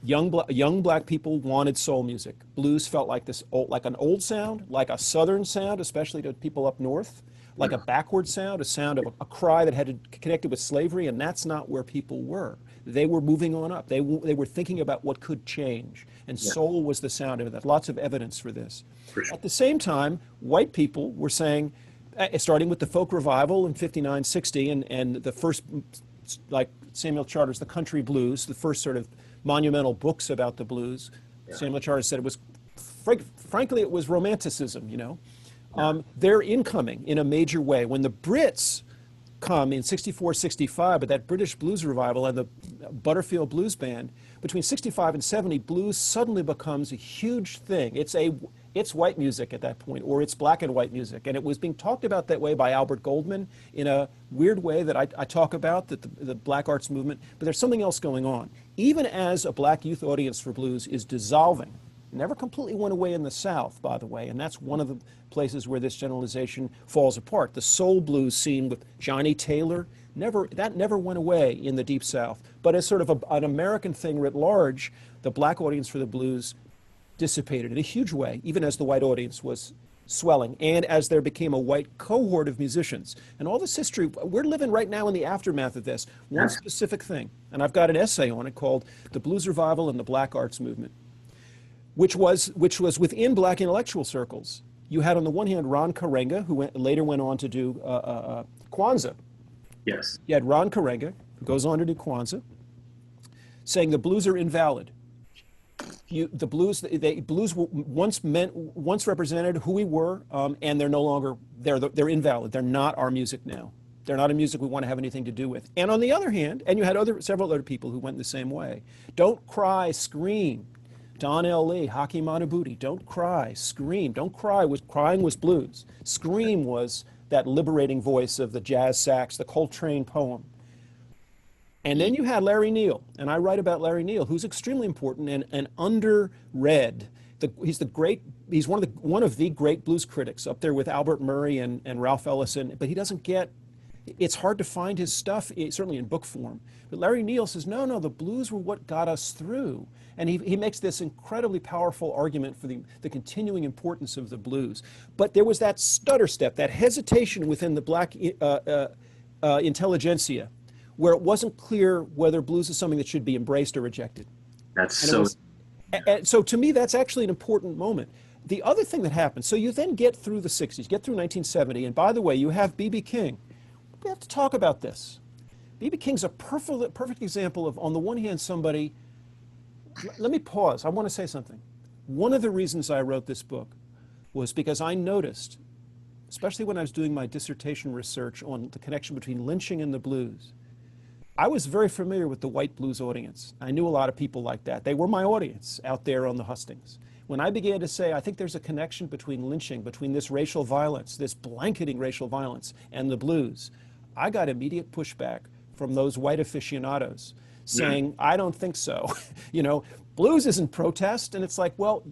Speaker 3: Young black people wanted soul music. Blues felt like like an old sound, like a southern sound, especially to people up north, like a backward sound, a sound of a cry that had connected with slavery, and that's not where people were. They were moving on up. They were thinking about what could change, and soul was the sound of that. Lots of evidence for this.
Speaker 4: For sure.
Speaker 3: At the same time, white people were saying, starting with the folk revival in 59, 60, and the first, like Samuel Charter's The Country Blues, the first sort of monumental books about the blues. Yeah. Samuel Charter said it was, frankly, it was romanticism, They're incoming in a major way. When the Brits come in 64, 65, but that British blues revival and the Butterfield Blues Band, between 65 and 70, blues suddenly becomes a huge thing. It's white music at that point, or it's black and white music. And it was being talked about that way by Albert Goldman in a weird way that I talk about, that the black arts movement, but there's something else going on. Even as a black youth audience for blues is dissolving, never completely went away in the South, by the way, and that's one of the places where this generalization falls apart. The soul blues scene with Johnny Taylor, that never went away in the Deep South. But as sort of an American thing writ large, the black audience for the blues dissipated in a huge way, even as the white audience was swelling, and as there became a white cohort of musicians. And all this history, we're living right now in the aftermath of this, one specific thing. And I've got an essay on it called The Blues Revival and the Black Arts Movement, which was within black intellectual circles. You had on the one hand Ron Karenga, who later went on to do Kwanzaa.
Speaker 4: Yes.
Speaker 3: You had Ron Karenga, who goes on to do Kwanzaa, saying the blues are invalid. The blues once represented who we were, and they're no longer, they're invalid. They're not our music now. They're not a music we want to have anything to do with. And on the other hand, and you had several other people who went the same way. Don't cry, scream. Don L. Lee, Hakeem Anabuti, don't cry, scream. Don't cry, crying was blues. Scream was that liberating voice of the jazz sax, the Coltrane poem. And then you had Larry Neal, and I write about Larry Neal, who's extremely important and under-read. He's one of the great blues critics, up there with Albert Murray and Ralph Ellison, but he doesn't get, it's hard to find his stuff, certainly in book form. But Larry Neal says, no, the blues were what got us through. And he makes this incredibly powerful argument for the continuing importance of the blues. But there was that stutter step, that hesitation within the black intelligentsia, where it wasn't clear whether blues is something that should be embraced or rejected. And so to me, that's actually an important moment. The other thing that happened, so you then get through the 60s, get through 1970, and by the way, you have B.B. King. We have to talk about this. B.B. King's a perfect example of, on the one hand, somebody, let me pause, I want to say something. One of the reasons I wrote this book was because I noticed, especially when I was doing my dissertation research on the connection between lynching and the blues, I was very familiar with the white blues audience. I knew a lot of people like that. They were my audience out there on the hustings. When I began to say, I think there's a connection between lynching, between this racial violence, this blanketing racial violence, and the blues, I got immediate pushback from those white aficionados saying, I don't think so. Blues isn't protest. And it's like, well,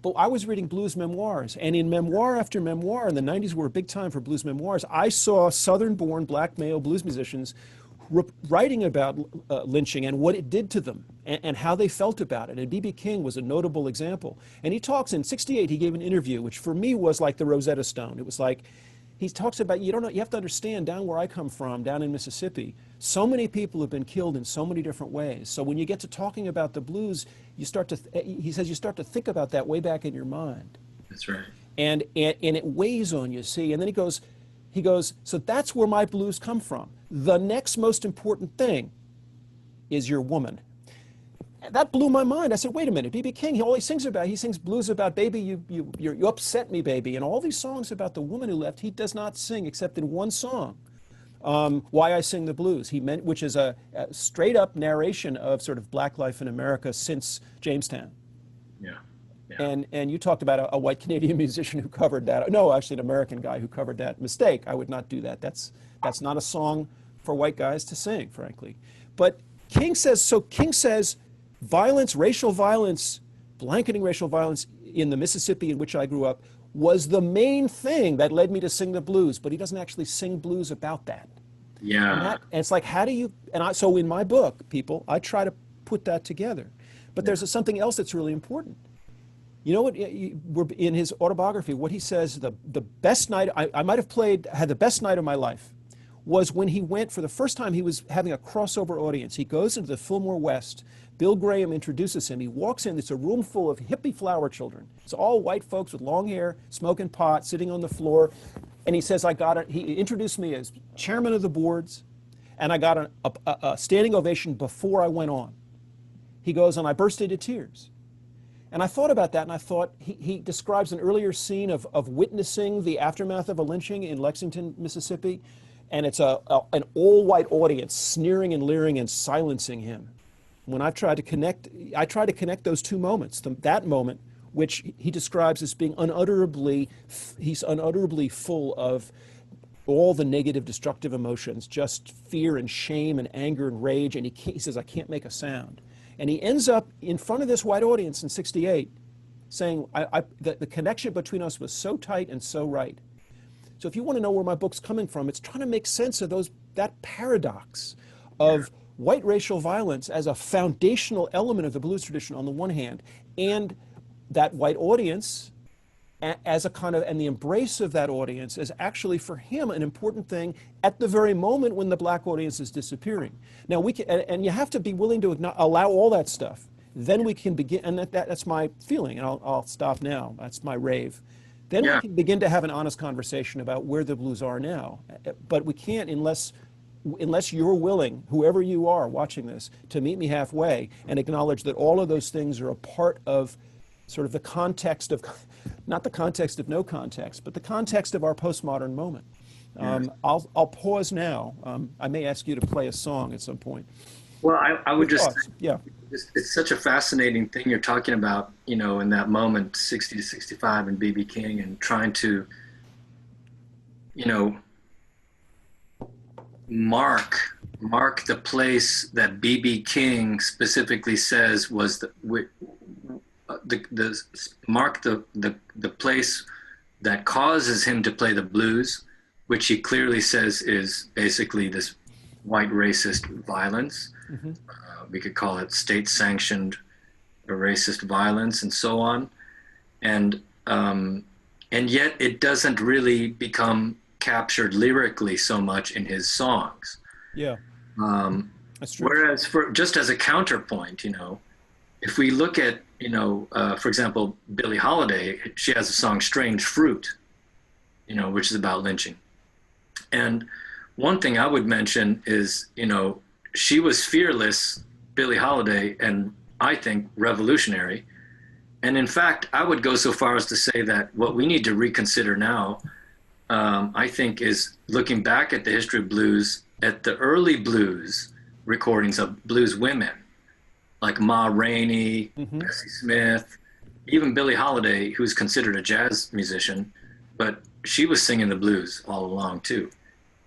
Speaker 3: but I was reading blues memoirs, and in memoir after memoir, and the 90s were a big time for blues memoirs, I saw Southern-born black male blues musicians writing about lynching and what it did to them and how they felt about it. And B.B. King was a notable example. And he talks in 68, he gave an interview, which for me was like the Rosetta Stone. It was like, he talks about, you don't know, you have to understand, down where I come from, down in Mississippi, so many people have been killed in so many different ways. So when you get to talking about the blues, you start to, he says, you start to think about that way back in your mind.
Speaker 4: That's right.
Speaker 3: And it weighs on you, see. And then he goes, so that's where my blues come from. The next most important thing is your woman. That blew my mind. I said, wait a minute, B.B. King, he sings blues about, baby, you upset me, baby. And all these songs about the woman who left, he does not sing except in one song, Why I Sing the Blues, which is a straight up narration of sort of black life in America since Jamestown.
Speaker 4: Yeah. Yeah.
Speaker 3: And you talked about a white Canadian musician who covered that. No, actually an American guy who covered that. Mistake, I would not do that. That's not a song for white guys to sing, frankly. But King says, violence, racial violence, blanketing racial violence in the Mississippi in which I grew up was the main thing that led me to sing the blues, but he doesn't actually sing blues about that.
Speaker 4: Yeah.
Speaker 3: And it's like, how do you, so in my book, people, I try to put that together. But there's something else that's really important. You know what, in his autobiography, what he says, the best night, I might have had the best night of my life, was when he went, for the first time, he was having a crossover audience. He goes into the Fillmore West. Bill Graham introduces him. He walks in, it's a room full of hippie flower children. It's all white folks with long hair, smoking pot, sitting on the floor. And he says, he introduced me as chairman of the boards, and I got a standing ovation before I went on. He goes, and I burst into tears. And I thought about that, and I thought, he describes an earlier scene of witnessing the aftermath of a lynching in Lexington, Mississippi, and it's an all-white audience sneering and leering and silencing him. When I try to connect those two moments, that moment, which he describes as being he's unutterably full of all the negative, destructive emotions, just fear and shame and anger and rage, and he says, I can't make a sound. And he ends up in front of this white audience in '68 saying, the connection between us was so tight and so right. So if you want to know where my book's coming from, it's trying to make sense of that paradox of white racial violence as a foundational element of the blues tradition on the one hand, and that white audience as a kind of, and the embrace of that audience is actually for him an important thing at the very moment when the black audience is disappearing. Now and you have to be willing to allow all that stuff. Then we can begin, and that's my feeling, and I'll stop now. That's my rave. Then we can begin to have an honest conversation about where the blues are now. But we can't unless you're willing, whoever you are watching this, to meet me halfway and acknowledge that all of those things are a part of sort of the context of, not the context of no context, but the context of our postmodern moment. I'll pause now. I may ask you to play a song at some point.
Speaker 4: Well, I would just, it's such a fascinating thing you're talking about, in that moment, 60 to 65 and B.B. King, and trying to, mark the place that B.B. King specifically says was mark the place that causes him to play the blues, which he clearly says is basically this white racist violence. Mm-hmm. We could call it state-sanctioned racist violence and so on. And yet it doesn't really become captured lyrically so much in his songs.
Speaker 3: Yeah, that's true.
Speaker 4: Whereas just as a counterpoint, if we look at, for example, Billie Holiday, she has a song, Strange Fruit, which is about lynching. And one thing I would mention is, she was fearless, Billie Holiday, and I think revolutionary. And in fact, I would go so far as to say that what we need to reconsider now, I think, is looking back at the history of blues, at the early blues recordings of blues women, like Ma Rainey, mm-hmm. Bessie Smith, even Billie Holiday, who's considered a jazz musician, but she was singing the blues all along too.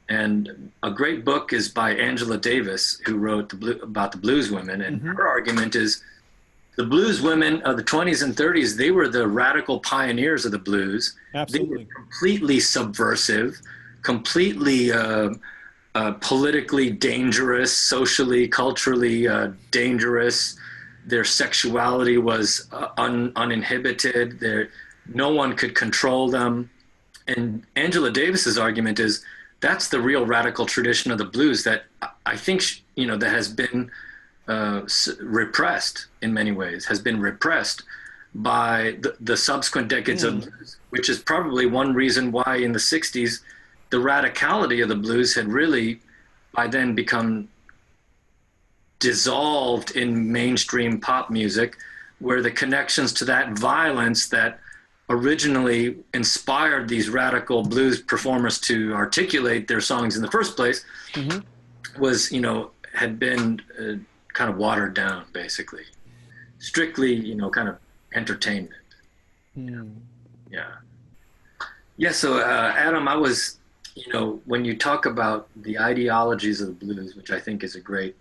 Speaker 4: And a great book is by Angela Davis, who wrote about the blues women. And mm-hmm. her argument is the blues women of the 20s and 30s, they were the radical pioneers of the blues.
Speaker 3: Absolutely.
Speaker 4: They were completely subversive, completely politically dangerous, socially, culturally dangerous. Their sexuality was uninhibited. No one could control them. And Angela Davis's argument is that's the real radical tradition of the blues that I think, that has been repressed in many ways, has been repressed by the subsequent decades of blues, which is probably one reason why in the 60s, the radicality of the blues had really by then become dissolved in mainstream pop music, where the connections to that violence that originally inspired these radical blues performers to articulate their songs in the first place was, had been kind of watered down, basically. Strictly, kind of entertainment. Yeah, so Adam, I was, when you talk about the ideologies of the blues, which I think is a great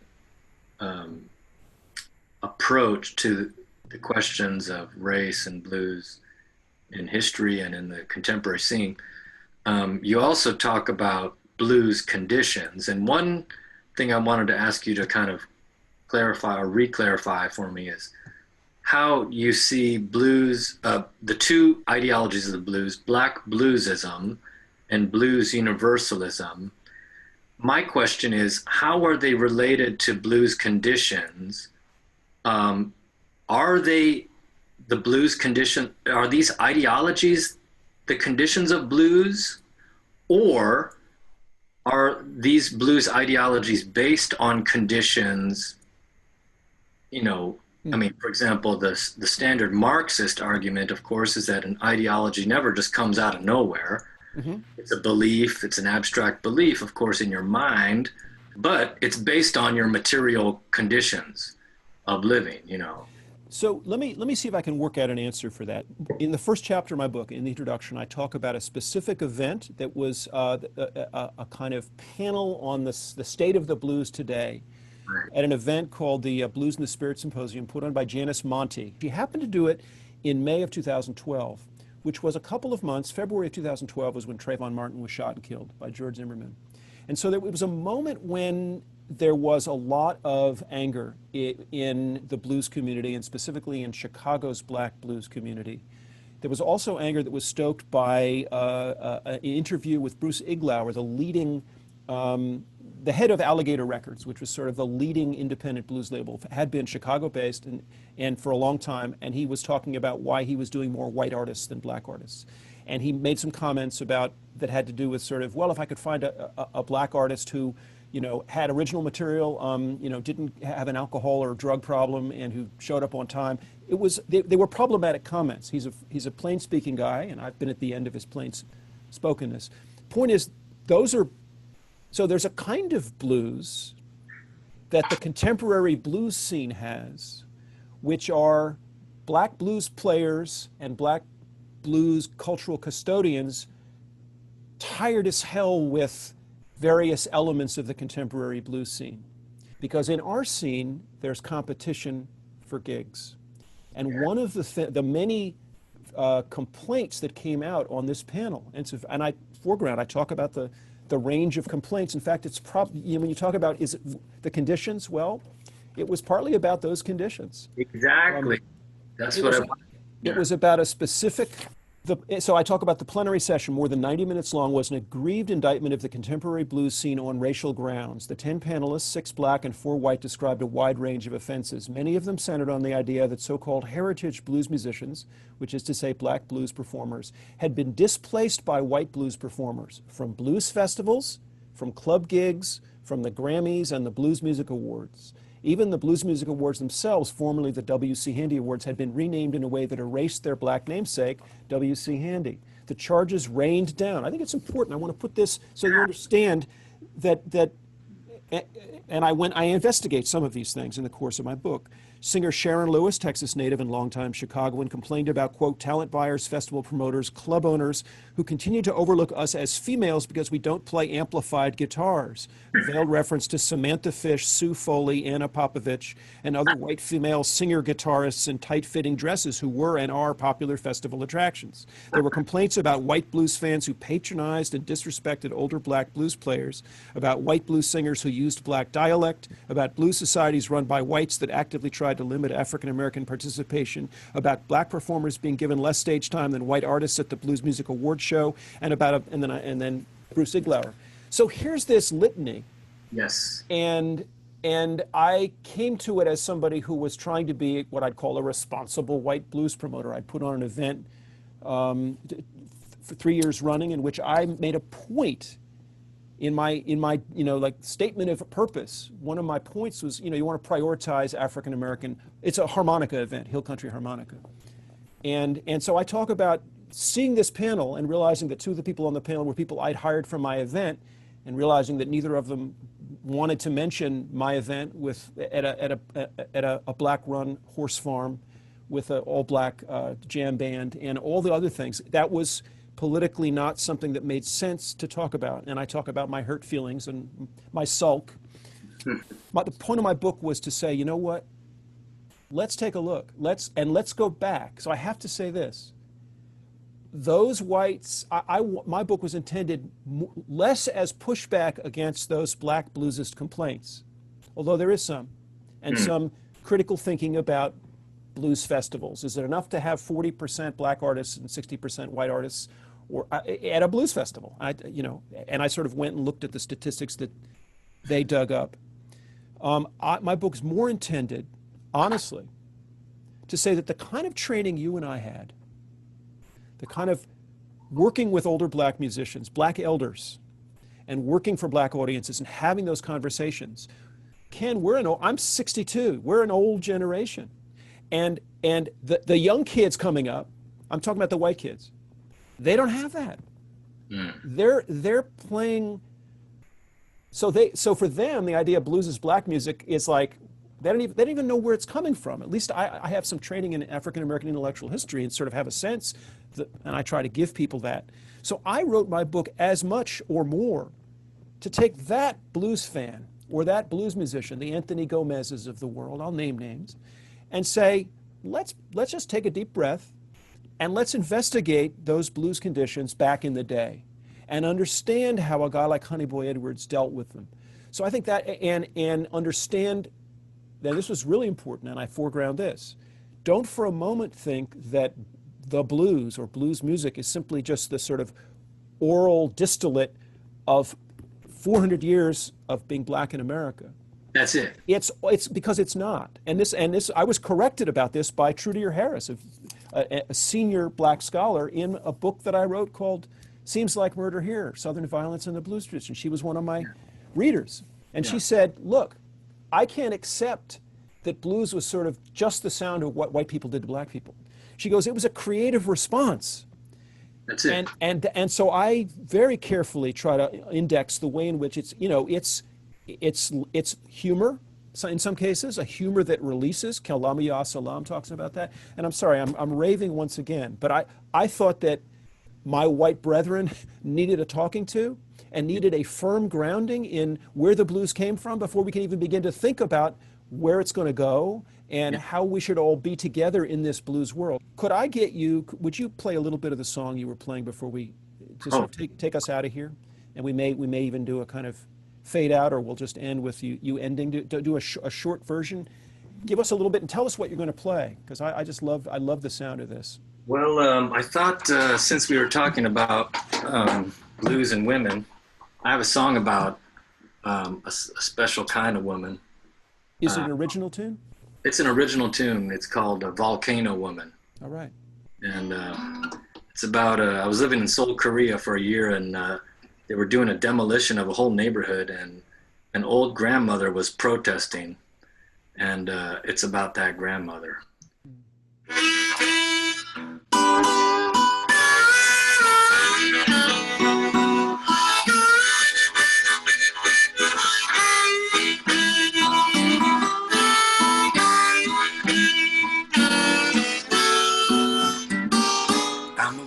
Speaker 4: approach to the questions of race and blues in history and in the contemporary scene, you also talk about blues conditions. And one thing I wanted to ask you to kind of clarify or re-clarify for me is how you see blues, the two ideologies of the blues, Black Bluesism and Blues Universalism. My question is, how are they related to blues conditions? Are they the blues condition? Are these ideologies the conditions of blues, or are these blues ideologies based on conditions? I mean, for example, the standard Marxist argument, of course, is that an ideology never just comes out of nowhere. It's a belief, it's an abstract belief, of course, in your mind, but it's based on your material conditions of living,
Speaker 3: So let me see if I can work out an answer for that. In the first chapter of my book, in the introduction, I talk about a specific event that was a kind of panel on the state of the blues today at an event called the Blues and the Spirit Symposium, put on by Janice Monti. She happened to do it in May of 2012, which was a couple of months. February of 2012 was when Trayvon Martin was shot and killed by George Zimmerman. And so it was a moment when there was a lot of anger in the blues community, and specifically in Chicago's Black blues community. There was also anger that was stoked by an interview with Bruce Iglauer, the head of Alligator Records, which was sort of the leading independent blues label, had been Chicago-based and for a long time, and he was talking about why he was doing more white artists than black artists. And he made some comments that had to do with sort of, well, if I could find a black artist who, had original material, didn't have an alcohol or drug problem, and who showed up on time. They were problematic comments. He's a plain-speaking guy, and I've been at the end of his plain-spokenness. Point is, so there's a kind of blues that the contemporary blues scene has, which are black blues players and black blues cultural custodians tired as hell with various elements of the contemporary blues scene. Because in our scene, there's competition for gigs. And one of the many complaints that came out on this panel, and I talk about the range of complaints. In fact, it's probably, when you talk about is it the conditions, well, it was partly about those conditions.
Speaker 4: Exactly. That's what
Speaker 3: it was about a specific. So I talk about the plenary session, more than 90 minutes long, was an aggrieved indictment of the contemporary blues scene on racial grounds. The 10 panelists, 6 black and 4 white, described a wide range of offenses. Many of them centered on the idea that so-called heritage blues musicians, which is to say black blues performers, had been displaced by white blues performers from blues festivals, from club gigs, from the Grammys and the Blues Music Awards. Even the Blues Music Awards themselves, formerly the W.C. Handy Awards, had been renamed in a way that erased their black namesake, W.C. Handy. The charges rained down. I think it's important. I want to put this so you understand that and I investigate some of these things in the course of my book. Singer Sharon Lewis, Texas native and longtime Chicagoan, complained about, quote, talent buyers, festival promoters, club owners who continue to overlook us as females because we don't play amplified guitars. Veiled reference to Samantha Fish, Sue Foley, Anna Popovich, and other white female singer-guitarists in tight-fitting dresses who were and are popular festival attractions. There were complaints about white blues fans who patronized and disrespected older black blues players, about white blues singers who used black dialect, about blues societies run by whites that actively tried tried to limit African American participation, about black performers being given less stage time than white artists at the Blues Music Awards show, and then Bruce Iglauer. So here's this litany.
Speaker 4: Yes.
Speaker 3: And I came to it as somebody who was trying to be what I'd call a responsible white blues promoter. I put on an event for 3 years running in which I made a point in my like statement of purpose. One of my points was, you want to prioritize African American. It's a harmonica event, Hill Country Harmonica, and so I talk about seeing this panel and realizing that two of the people on the panel were people I'd hired from my event, and realizing that neither of them wanted to mention my event at a black-run horse farm with an all-black jam band and all the other things. That was politically not something that made sense to talk about. And I talk about my hurt feelings and my sulk. The point of my book was to say, you know what? Let's take a look. Let's go back. So I have to say this. Those whites, my book was intended less as pushback against those black bluesist complaints, although there is some, and some critical thinking about blues festivals. Is it enough to have 40% black artists and 60% white artists or at a blues festival? And I sort of went and looked at the statistics that they dug up. My book's more intended, honestly, to say that the kind of training you and I had, the kind of working with older black musicians, black elders, and working for black audiences and having those conversations. Ken, I'm 62. We're an old generation. And the young kids coming up, I'm talking about the white kids, they don't have that. They're playing. So for them, the idea of blues is black music is like, they don't even know where it's coming from. At least I have some training in African American intellectual history and sort of have a sense and I try to give people that. So I wrote my book as much or more to take that blues fan or that blues musician, the Anthony Gomez's of the world, I'll name names, and say, let's just take a deep breath and let's investigate those blues conditions back in the day and understand how a guy like Honey Boy Edwards dealt with them. So I think that, and understand that this was really important, and I foreground this. Don't for a moment think that the blues or blues music is simply just the sort of oral distillate of 400 years of being black in America.
Speaker 4: That's it.
Speaker 3: It's because it's not. And this I was corrected about this by Trudier Harris, a senior black scholar, in a book that I wrote called Seems Like Murder Here, Southern Violence in the Blues Tradition. She was one of my readers. And she said, look, I can't accept that blues was sort of just the sound of what white people did to black people. She goes, it was a creative response.
Speaker 4: That's it.
Speaker 3: And so I very carefully try to index the way in which it's humor, in some cases, a humor that releases. Kalama Ya Salam talks about that. And I'm sorry, I'm raving once again, but I thought that my white brethren needed a talking to and needed a firm grounding in where the blues came from before we can even begin to think about where it's going to go and how we should all be together in this blues world. Could I get you, would you play a little bit of the song you were playing before we sort of take us out of here? And we may even do a kind of fade out, or we'll just end with you ending, do a short version. Give us a little bit and tell us what you're going to play, because I love the sound of this.
Speaker 4: Well, I thought since we were talking about blues and women, I have a song about a special kind of woman.
Speaker 3: Is it an original tune?
Speaker 4: It's an original tune. It's called Volcano Woman.
Speaker 3: All right.
Speaker 4: And it's about, I was living in Seoul, Korea for a year, and they were doing a demolition of a whole neighborhood, and an old grandmother was protesting. And it's about that grandmother.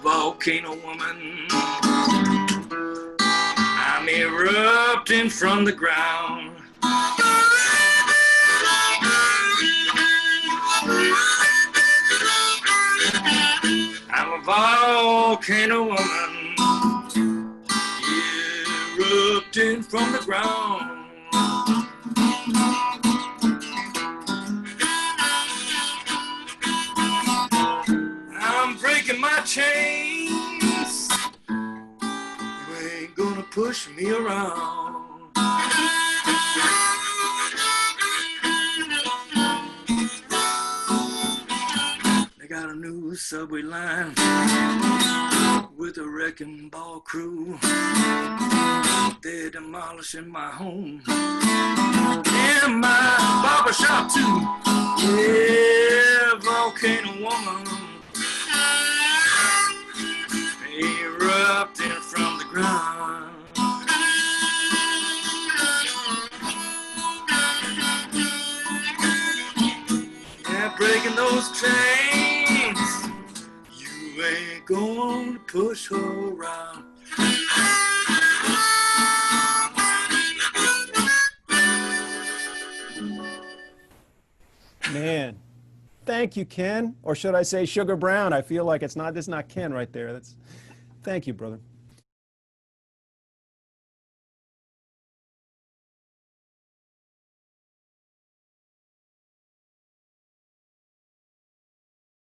Speaker 2: Volcano woman, I'm erupting from the ground. I'm a volcano woman, erupting from the ground. breaking my chains. You ain't gonna push me around. They got a new subway line with a wrecking ball crew. They're demolishing my home and my barber shop too. Yeah, volcano woman erupting from the ground. Yeah, breaking those chains. You ain't gonna push her around.
Speaker 3: Man, thank you, Ken. Or should I say Sugar Brown? I feel like this is not Ken right there. Thank you, brother.